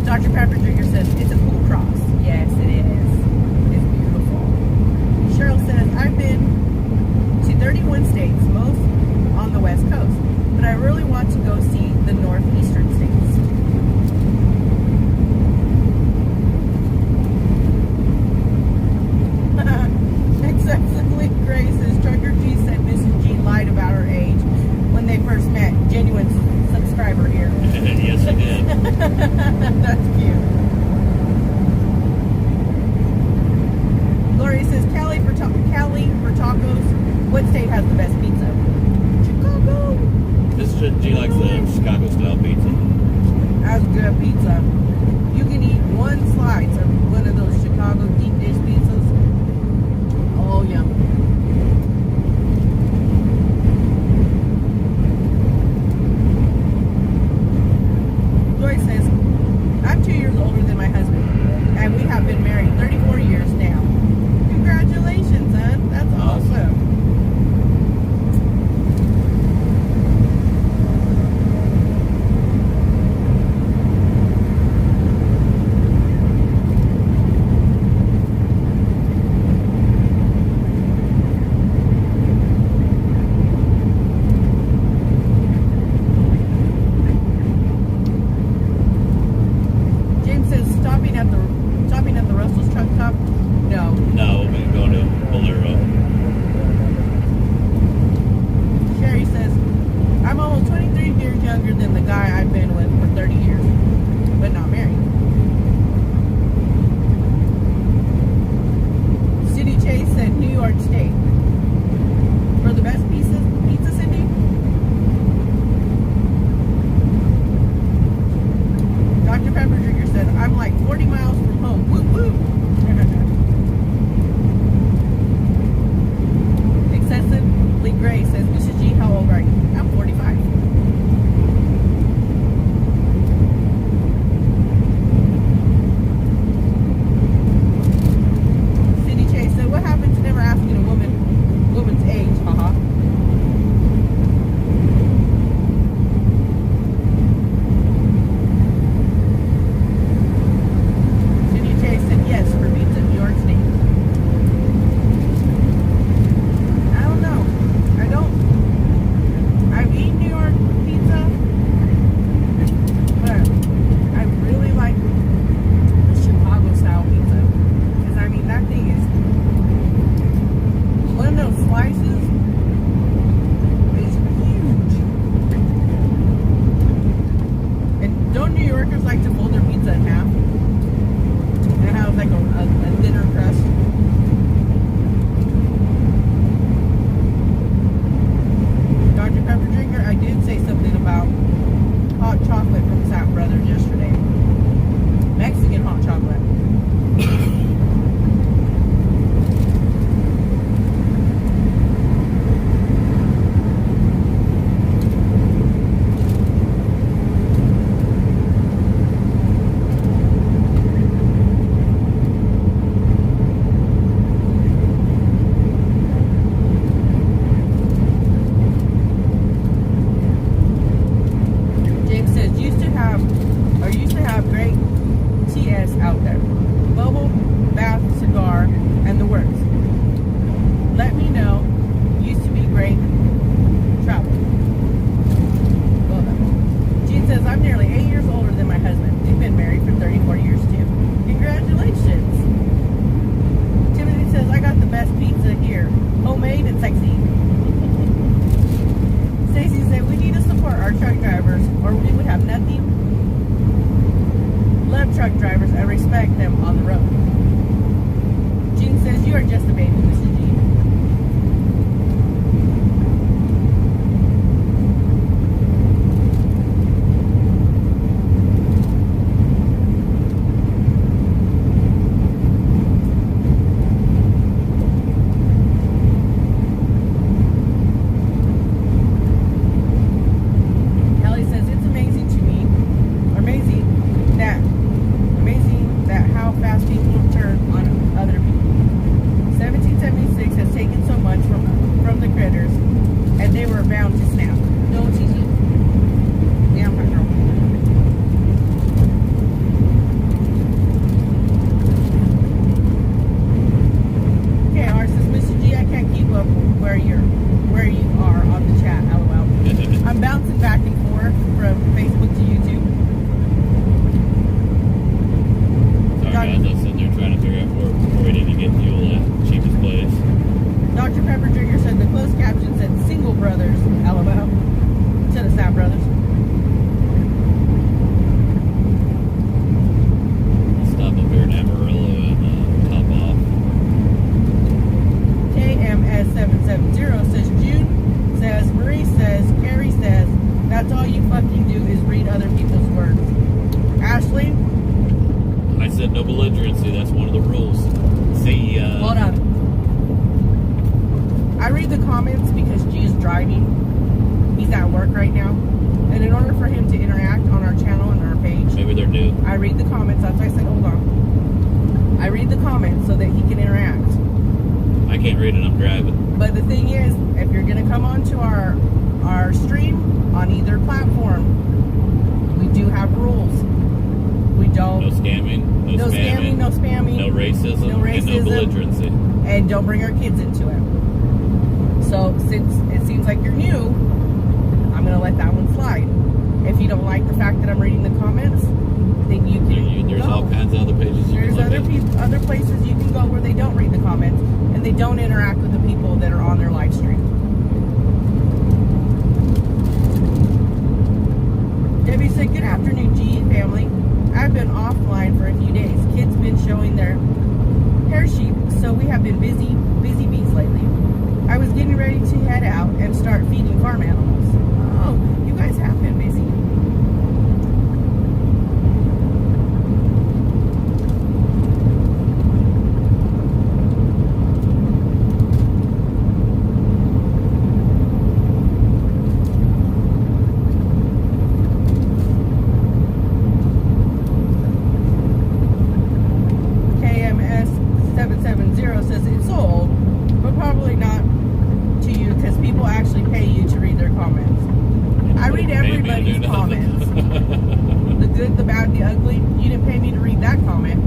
A: Dr. Pepper Drinker says, it's a cool cross. Yes, it is. It's beautiful. Cheryl says, I've been to 31 states, most on the West Coast, but I really want to go see the northeastern states. Excessively Gray says, Trucker G said Mrs. G lied about her age when they first met. Genuine subscriber here.
B: Yes, she did.
A: That's cute. Gloria says, Cali for tacos. What state has the best pizza? Chicago.
B: This is
A: support our truck drivers or we would have nothing. Love truck drivers and respect them on the road. Jean says, you are just a baby, Mrs. Jean. Ellie says, it's amazing to me, amazing that how fast people turn on other people. 1776 has taken so much from the critters, and they were bound to snap. No, it's easy. Yeah, my girl. Okay, ours says, Mr. G, I can't keep up where you are on the chat, LOL. I'm bouncing back and forth from Facebook to YouTube.
B: Sorry guys, I was sitting there trying to figure out where we need to get fuel at cheapest place.
A: Dr. Pepper Jr. said the closed caption said single brothers, LOL. Instead of Snap Brothers.
B: Stop up here in Amarillo and top off.
A: KMS770 says June says, Marie says, Carrie says, that's all you fucking do is read other people's words. Ashley?
B: I said no belligerency. That's one of the rules. See,
A: Hold on. I read the comments because G is driving. He's at work right now. And in order for him to interact on our channel and our page,
B: maybe they're new.
A: I read the comments. That's why I said, hold on. I read the comments so that he can interact.
B: I can't read it. I'm driving.
A: But the thing is, if you're going to come onto our stream on either platform, we do have rules. We don't.
B: No scamming.
A: No scamming, no spamming.
B: No racism.
A: No racism.
B: And no belligerency.
A: And don't bring our kids into it. So since it seems like you're new, I'm going to let that one slide. If you don't like the fact that I'm reading the comments, then you can
B: There's
A: go.
B: all kinds of other pages you
A: There's
B: can look at.
A: other places you can go where they don't read the comments and they don't interact with the people that are on their live stream. Debbie said, good afternoon, G family. I've been offline for a few days. Kids been showing their hair sheep, so we have been busy bees lately. I was getting ready to head out and start feeding farm animals. Oh, you guys have been busy. KMS770 says it's sold, but probably not to you because people actually pay you to read their comments. I read everybody's comments. The good, the bad, the ugly. You didn't pay me to read that comment.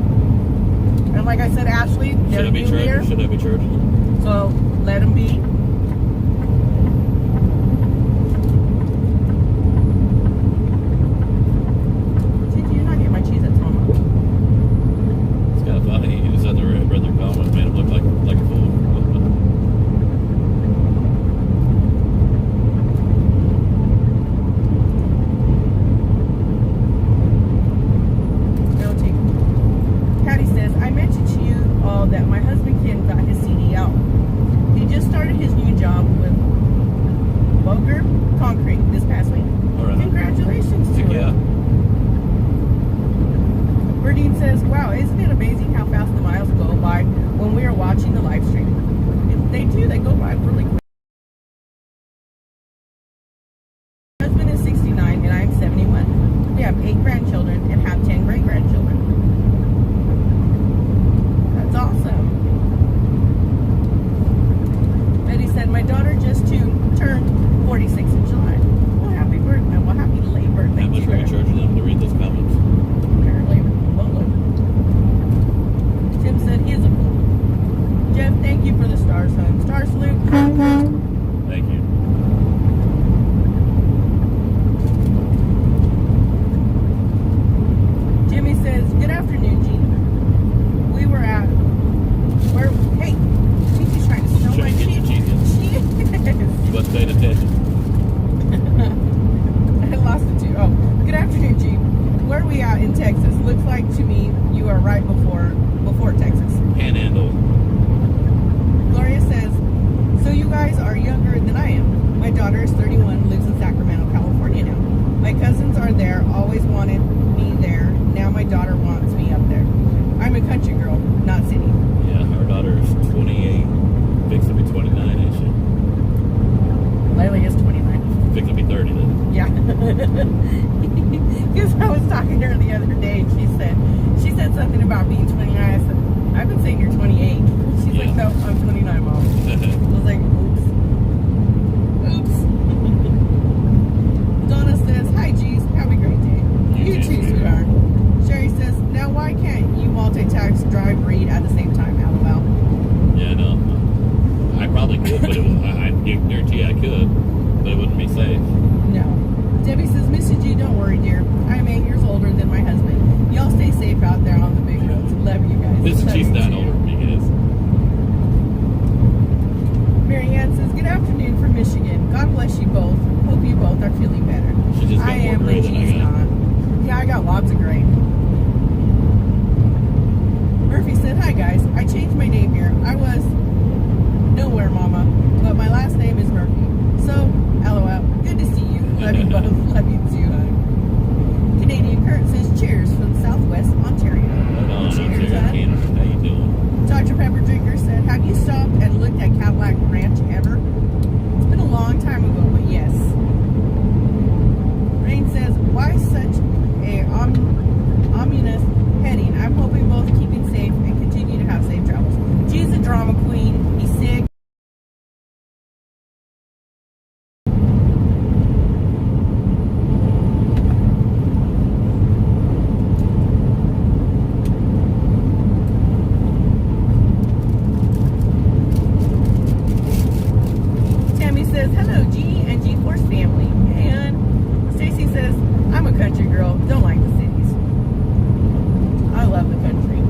A: And like I said, Ashley, they're new here,
B: Should I be charging?
A: so let them be. Did you not get my cheese at Mama?
B: It's kind of funny. He just had to read their comment, made him look like a fool.
A: Patty says, I mentioned to you all that my husband Ken got his CD out. He just started his new job with Boger Concrete this past week.
B: All right.
A: Congratulations to
B: Yeah.
A: him. Berdine says, wow, isn't it amazing how fast the miles go by when we are watching the live stream? They do, they go by really quick. My husband is 69 and I'm 71. We have 8 grandchildren and have 10 great-grandchildren. That's awesome. Betty said, my daughter just turned 46 in July. Well, happy birthday. Well, happy late birthday
B: How much
A: to
B: are you
A: her.
B: charging them to read those comments?
A: Tim said he is a fool. Jeff, thank you for the star sign. Star salute.
B: Thank you.
A: Jimmy says
B: 30 then.
A: Yeah. Because I was talking to her the other day, and she said something about being 29. I said, I've been saying you're 28. She's
B: Yeah.
A: like, no, I'm 29, Mom. I was like, oops. Oops. Donna says, hi, G's. Have a great day. You too, sweetheart. Sherry says, now why can't you multitask, drive, read at the same time? LOL.
B: Yeah, no. I probably could, but I guarantee I could, but it wouldn't be safe.
A: No. Debbie says, Mrs. G, don't worry, dear. I'm 8 years older than my husband. Y'all stay safe out there on the big roads. Love you guys.
B: Mrs.
A: Love
B: G's
A: you
B: not
A: too.
B: older than me, is.
A: Mary Ann says, good afternoon from Michigan. God bless you both. Hope you both are feeling better.
B: She just got
A: I
B: more
A: am,
B: gray
A: but
B: than I
A: she's
B: got.
A: not. Yeah, I got lots of gray. Murphy said, hi guys. I changed my name here. I was nowhere, Mama, but my last name is Murphy. So, LOL. Good to see you. Love you both. Love you too, hon. Canadian Kurt says, cheers from Southwest Ontario.
B: Hold on,
A: Cheers,
B: Ontario,
A: hon.
B: Canada. How you doing?
A: Dr. Pepper Drinker said, have you stopped and looked at Cadillac Ranch ever? It's been a long time ago, but yes. Rain says, why such a ominous heading? I'm hoping both keeping safe and continue to have safe travels. She's a drama queen. He's sick. Tammy says, hello, G and G-Force family. And Stacy says, I'm a country girl. Don't like the cities. I love the country.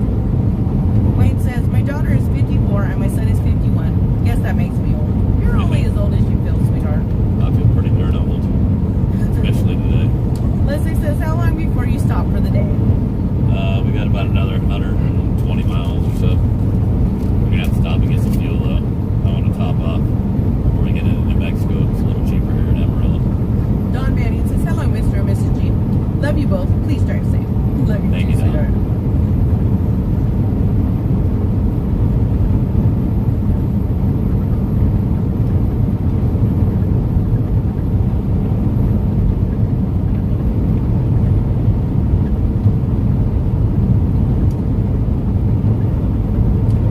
A: Wayne says, my daughter is 54 and my son is 51. Guess that makes me old. You're only as old as you feel, sweetheart.
B: I feel pretty darn old, especially today.
A: Leslie says, how long before you stop for the day?
B: We got about another 120 miles or so. We're gonna have to stop and get some fuel though. I want to top off before we get into New Mexico. It's a little cheaper here in Amarillo.
A: Don Manning says, hello, Mr. and Mrs. G. Love you both. Please drive safe. Love you
B: Thank
A: too,
B: you, Don.
A: sweetheart.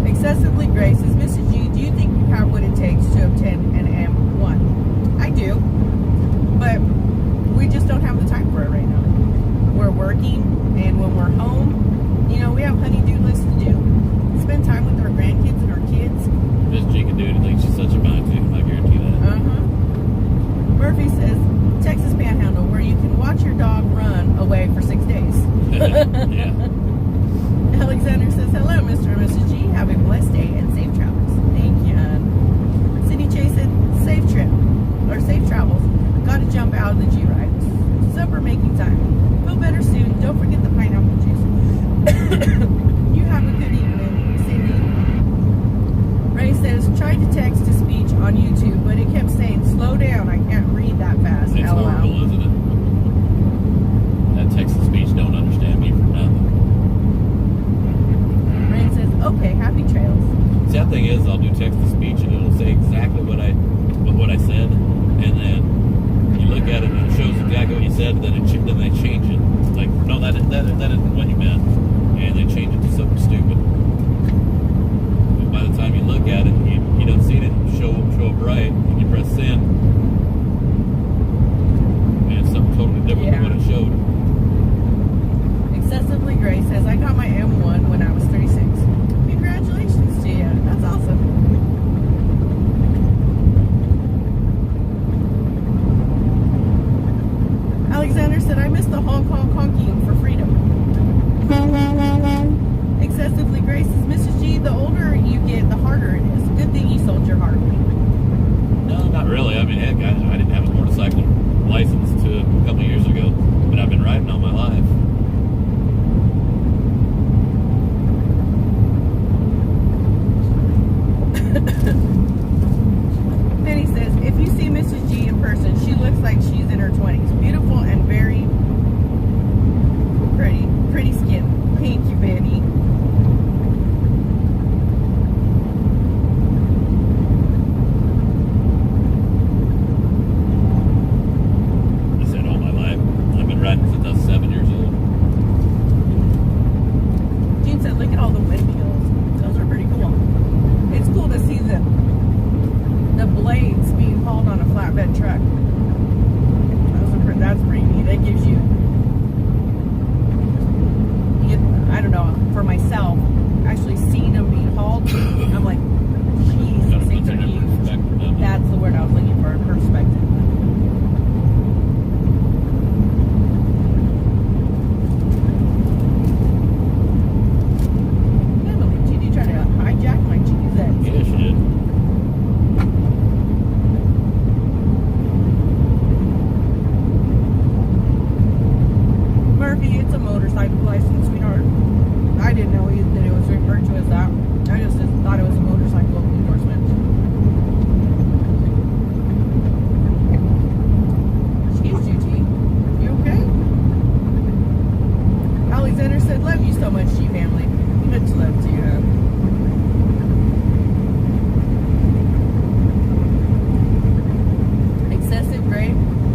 A: Excessively Grace says, Mrs. G, do you think you have what it takes to obtain an M1? I do, but we just don't have the time for it right now. We're working, and when we're home, you know, we have honey-do lists to do. Spend time with our grandkids and our kids.
B: Miss G can do anything. She's such a mind too. I guarantee that.
A: Murphy says, Texas Panhandle, where you can watch your dog run away for 6 days.
B: Yeah.
A: Alexander says, hello, Mr. and Mrs. G. Have a blessed day and safe travels. Thank you, hon. Cindy Chase said, safe trip, or safe travels. Gotta jump out of the G-Ride. Supper making time. Feel better soon. Don't forget the pineapple juice. You have a good evening, Cindy. Ray says, tried to text to speech on YouTube, but it kept saying, slow down. I can't read that fast.
B: It's
A: LOL.
B: horrible, isn't it? That text-to-speech don't understand me for nothing.
A: Ray says, okay, happy trails.
B: Sad thing is, I'll do text-to-speech and it'll say exactly what I said, and then you look at it and it shows exactly what you said, then they change it. Like, no, that isn't what you meant, and they change it to something stupid. And by the time you look at it, you don't see it show up right, and you press send, and it's something totally different than what it showed.
A: Excessively Gray says, I got my M1 when I was 36. Congratulations to you. That's awesome. Alexander said, I miss the honk honk honking for freedom. Excessively Gray says, Mrs. G, the older you get, the harder it is. Good thing you sold your Harley.
B: No, not really. I mean, heck, I didn't have a motorcycle license to a couple of years ago, but I've been riding all my life.
A: Penny says, if you see Mrs. G in person, she looks like she's in her 20s. Beautiful and very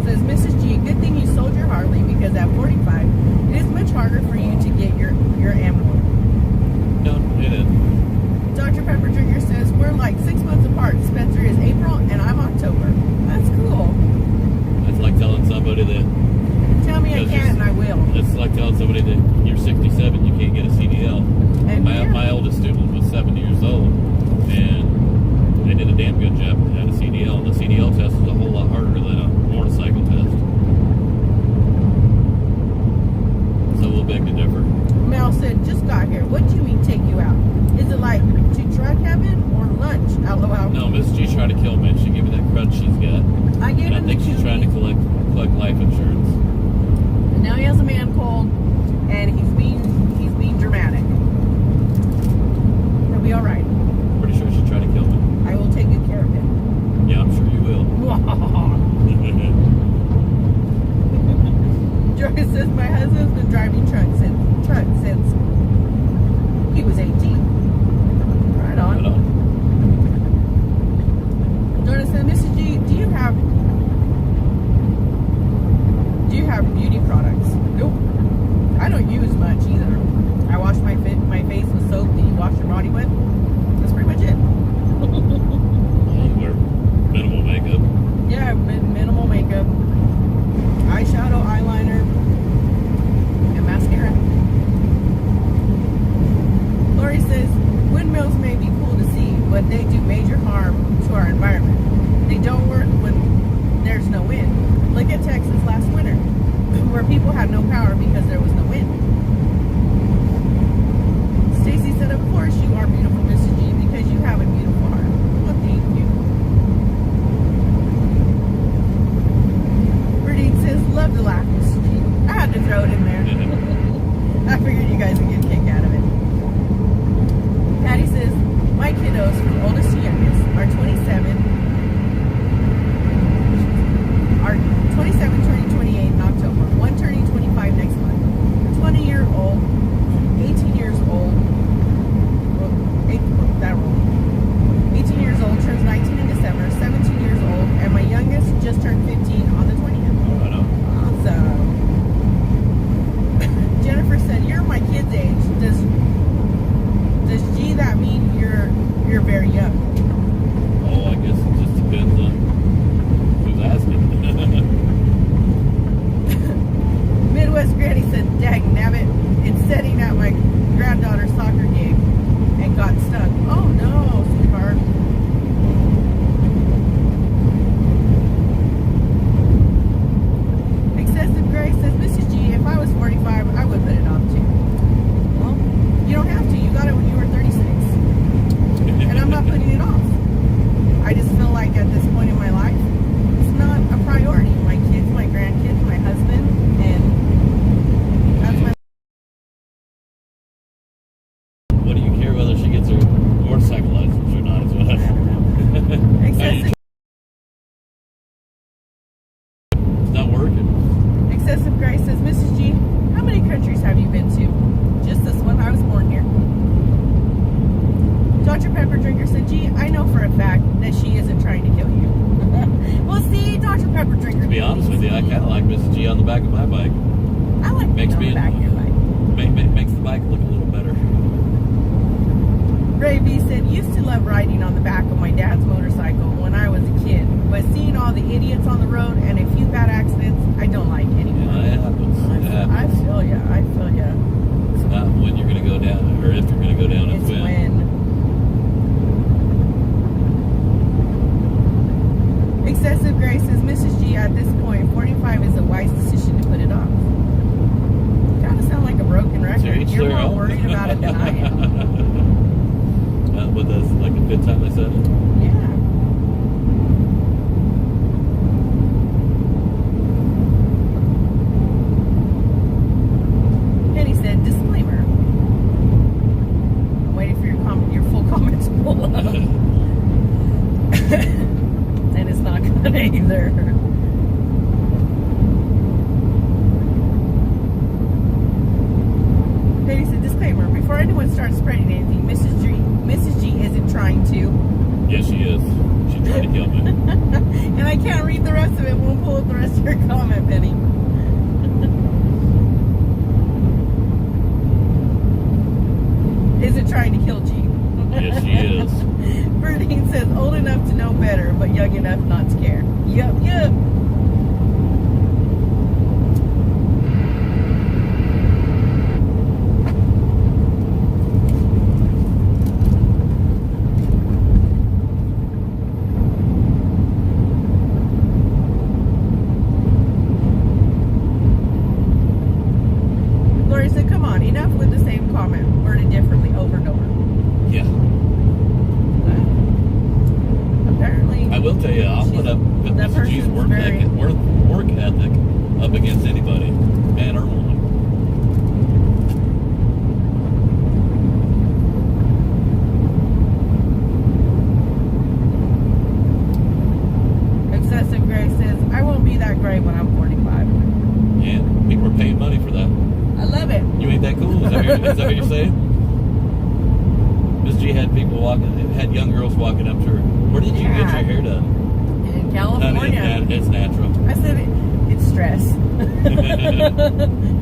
A: Says, Mrs. G, good thing you sold your Harley because at 45, it is much harder for you to get your M1.
B: No, it is.
A: Dr. Pepper Drinker says, we're like 6 months apart. Spencer is April and I'm October. That's cool.
B: It's like telling somebody that
A: Tell me I
B: Because
A: can and I will.
B: it's like telling somebody that you're 67, you can't get a CDL.
A: And
B: My oldest student was 7 years old, and they did a damn good job at a CDL. And the CDL test is a whole lot harder than a motorcycle test. So we'll beg to differ.
A: Mel said, just got here. What do you mean take you out? Is it like to drug heaven or lunch? LOL.
B: No, Miss G's trying to kill me. She gave me that crutch she's got.
A: I gave
B: And I
A: him
B: think
A: the
B: she's trying to collect life insurance.
A: And now he has a man cold, and he's being dramatic. He'll be all right.
B: Pretty sure she's trying to kill me.
A: I will take good care of him.
B: Yeah, I'm sure you will.
A: Joy says my husband's been driving trucks since he was 18. Right
B: But,
A: on. Jordan says, Mrs. G, do you have beauty products? Nope. I don't use much either. I wash my face with soap that you wash your body with. That's pretty much it.
B: you wear minimal makeup.
A: Yeah, minimal makeup, eyeshadow, eyeliner, and mascara. Lori says, windmills may be cool to see, but they do major harm to our environment. They don't work when there's no wind. Look at Texas last winter, where people had no power because there was no wind. Stacy said, of course you are beautiful, Mrs. G, because you have a beautiful heart. Well, thank you. Berdine says, love to laugh, Mrs. G. I had to throw it in there. I figured you guys would get a kick out of it. Patty says, my kiddos, from oldest to youngest, are 27 turning 28 in October, one turning 25 next month, 20-year-old, 18 years old, that roll. 18 years old, turns 19 in December, 17 years old, and my youngest just turned 15 on the 20th.
B: Right on.
A: Awesome. Jennifer said, you're my kid's age. Does G that mean you're very young?
B: Oh, I guess it just depends on who's asking.
A: Midwest Granny said, dang nabbit, it's setting at my granddaughter's soccer game and got stuck. Oh no, sweetheart. Excessive Grace says, Mrs. G, if I was 45, I would put it off too. Well, you don't have to. You got it when you were 36. And I'm not putting it off. I just feel like at this point in my life, it's not a priority. My kids, my grandkids, my husband, and that's my...
B: What do you care whether she gets her motorcycle license or not? Is what I
A: Excessive,
B: It's not working.
A: Excessive Grace says, Mrs. G, how many countries have you been to? Just this one. I was born here. Dr. Pepper Drinker said, gee, I know for a fact that she isn't trying to kill you. Well, see, Dr. Pepper Drinker.
B: To be honest with you, I kind of like Mrs. G on the back of my bike.
A: I like
B: Makes
A: being on the
B: me-
A: back of your bike.
B: Makes the bike look a little better.
A: Ray B said, used to love riding on the back of my dad's motorcycle when I was a kid, but seeing all the idiots on the road and a few bad accidents, I don't like anymore.
B: Yeah, it happens. It
A: I
B: happens.
A: feel ya. I feel ya.
B: It's not when you're going to go down, or if you're going to go down,
A: It's
B: when.
A: when. Excessive Grace says, Mrs. G, at this point, 45 is a wise decision to put it off. You kind of sound like a broken
B: To
A: record.
B: each
A: You're
B: their
A: more
B: own.
A: worried about it than I am.
B: But that's like the fifth time I said it.
A: Yeah. Penny said, disclaimer. I'm waiting for your full comments to pull up. And it's not gonna either. Penny said, disclaimer, before anyone starts spreading anything, Mrs. G isn't trying to.
B: Yes, she is. work ethic up against anybody, man or woman.
A: Excessive Gray says, I won't be that gray when I'm 45.
B: Yeah, people are paying money for that.
A: I love it.
B: You ain't that cool. Is that what you're saying? Miss G had people had young girls walking up to her. Where did you get your hair done?
A: In California.
B: Honey, it's natural.
A: I said, it's stress.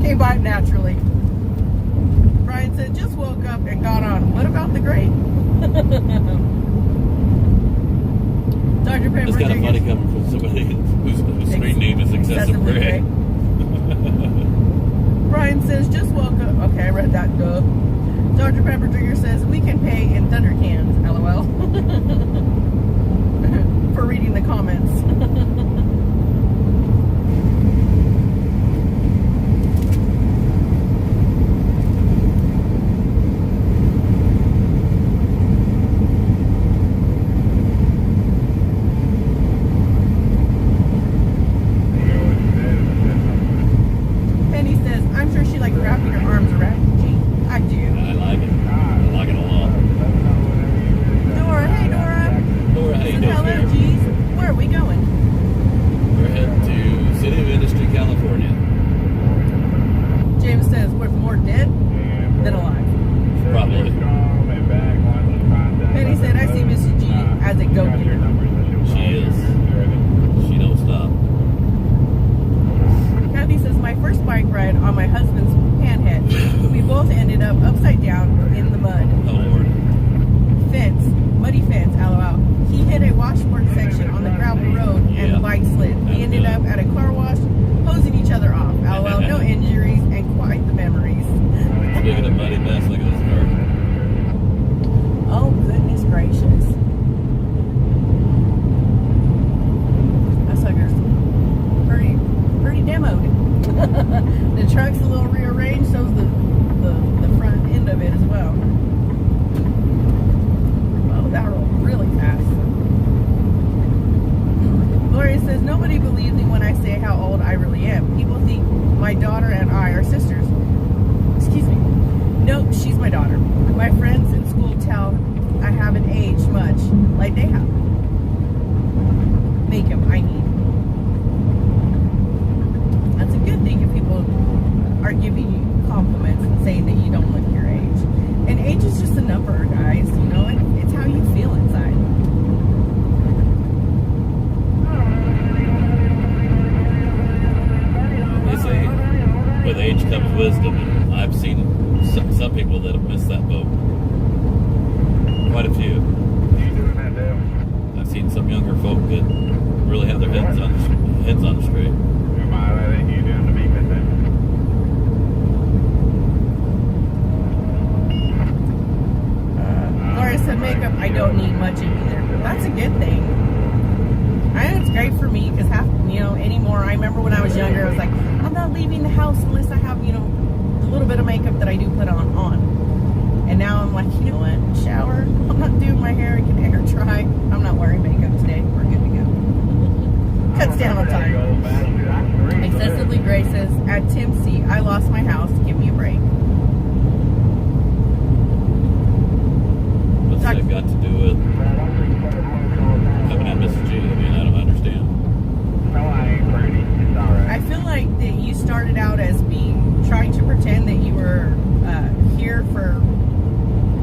A: Came by naturally. Brian said, just woke up and got on. What about the gray? Dr. Pepper.
B: It's kind of funny coming from somebody whose screen name is Excessive Gray.
A: Brian says, just woke up. Okay, I read that. Duh. Dr. Pepper Trigger says, we can pay in Thunder cans. LOL. For reading the comments. Penny says, I'm sure she likes wrapping her arms around G. I do.
B: I like it. I like it a lot.
A: Dora, hey Dora.
B: Laura, how you
A: Says,
B: doing?
A: hello,
B: Here?
A: G's. Where are we going?
B: We're heading to City of Industry, California.
A: James says, we're more dead than alive.
B: Probably.
A: Penny said, I see Mrs. G as a go-getter.
B: She is. She don't stop.
A: Kathy says, my first bike ride on my husband's panhead. We both ended up upside down in the mud.
B: Oh, Lord.
A: Fence, muddy fence, LOL. He hit a washboard section on the gravel road and the bike slid. We ended up at a car wash, hosing each other off. LOL, no injuries and quite the memories.
B: Look at the muddy mess. Look at this car.
A: Oh, goodness gracious. That sucker's pretty demoed. The truck's a little rearranged, so's the front end of it as well. Oh, that rolled really fast. Gloria says, nobody believes me when I say how old I really am. People think my daughter and I are sisters. Excuse me. Nope, she's my daughter. My friends in school tell I haven't aged much, like they have. Make them, I need. That's a good thing if people are giving you compliments and saying that you don't look your age. And age is just a number, guys. You know, it's how you feel inside.
B: They say with age comes wisdom, and I've seen some people that have missed that boat. Quite a few. I've seen some younger folk that really have their heads on straight.
A: Laura said, makeup, I don't need much of either. That's a good thing. I know it's great for me because anymore, I remember when I was younger, I was like, I'm not leaving the house unless I have, the little bit of makeup that I do put on. And now I'm like, you know what, shower, I'm not doing my hair, get hair dry. I'm not wearing makeup today. We're good to go. Cuts down on time. Excessively Gray says, at Tim C, I lost my house. Give me a break.
B: What's that got to do with coming at Mrs. G? I mean, I don't understand.
A: I feel like that you started out as trying to pretend that you were here for,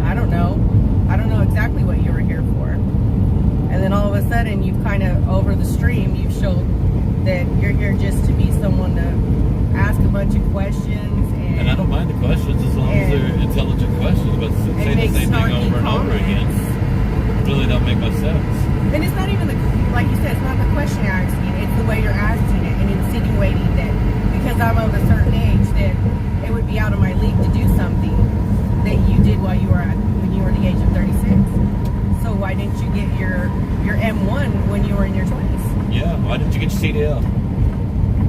A: I don't know exactly what you were here for. And then all of a sudden, you've kind of, over the stream, you've showed that you're here just to be someone to ask a bunch of questions.
B: And I don't mind the questions as long as they're intelligent questions, but say the same thing over and over again really don't make much sense.
A: And it's not even like you said, it's not the question you're asking, it's the way you're asking it and insinuating that because I'm of a certain age that it would be out of my league to do something that you did when you were the age of 36. So why didn't you get your M1 when you were in your 20s?
B: Yeah, why didn't you get your CDL?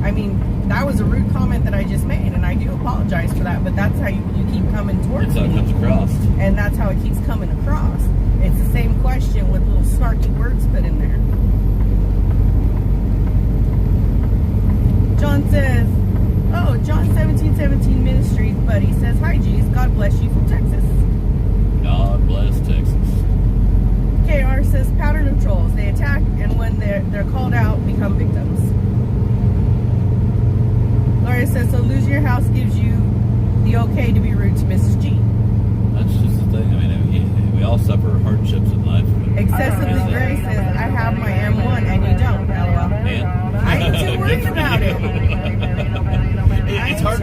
A: I mean, that was a rude comment that I just made, and I do apologize for that, but that's how you keep coming towards
B: That's how it
A: me.
B: comes across.
A: And that's how it keeps coming across. It's the same question with little snarky words put in there. says, oh, John 17:17 Ministries buddy says, hi, G's. God bless you from Texas.
B: God bless Texas.
A: KR says, pattern of trolls. They attack, and when they're called out, become victims. Gloria says, so losing your house gives you the okay to be rude to Mrs. G.
B: That's just the thing. I mean, we all suffer hardships in life.
A: Excessively Gray says, I have my M1 and you don't. LOL.
B: Man.
A: I ain't too worried about it.
B: It's hard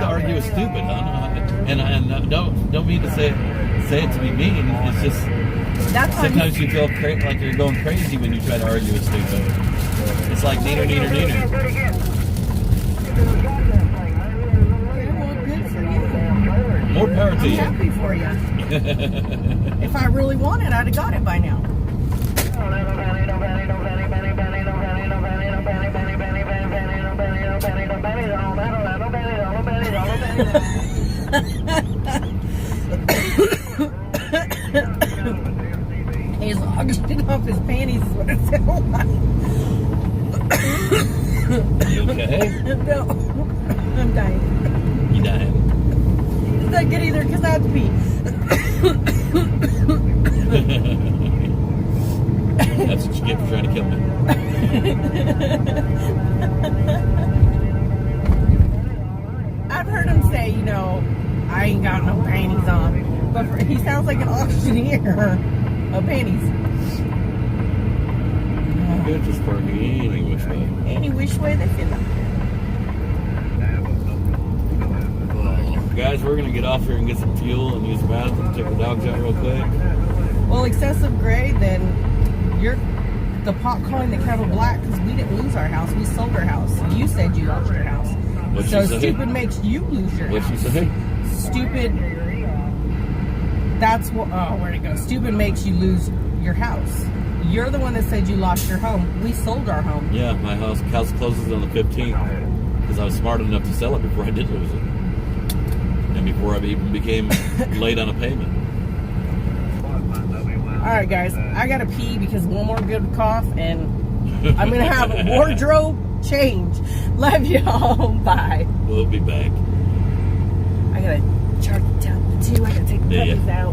B: to argue with stupid, huh? And don't mean to say it to be mean. It's just
A: That's why
B: sometimes you feel like you're going crazy when you try to argue with stupid. It's like neener.
A: Okay, well, good for you.
B: More power to
A: I'm
B: you.
A: happy for you. If I really wanted, I'd have got it by now. He's auctioning off his panties is what it sounds like.
B: You okay?
A: No, I'm dying.
B: You dying?
A: It's not good either because I have to pee.
B: That's what you get for trying to kill me.
A: I've heard him say, I ain't got no panties on. But he sounds like an auctioneer of panties.
B: Good just for me any which way.
A: Any which way they feel like.
B: Guys, we're gonna get off here and get some fuel and use the bathroom, take the dogs out real quick.
A: Well, excessive gray, then you're the pot calling the kettle black because we didn't lose our house. We sold our house. You said you lost your house.
B: What'd
A: So
B: she say?
A: stupid makes you lose your
B: What'd she
A: house.
B: say?
A: Stupid. That's what. Oh, where'd it go? Stupid makes you lose your house. You're the one that said you lost your home. We sold our home.
B: Yeah, my house closes on the 15th because I was smart enough to sell it before I did lose it, and before I even became late on a payment.
A: All right, guys. I gotta pee because one more good cough, and I'm gonna have a wardrobe change. Love y'all. Bye.
B: We'll be back.
A: I gotta charge the tub too. I gotta take the
B: Yeah, yeah.
A: puppies out.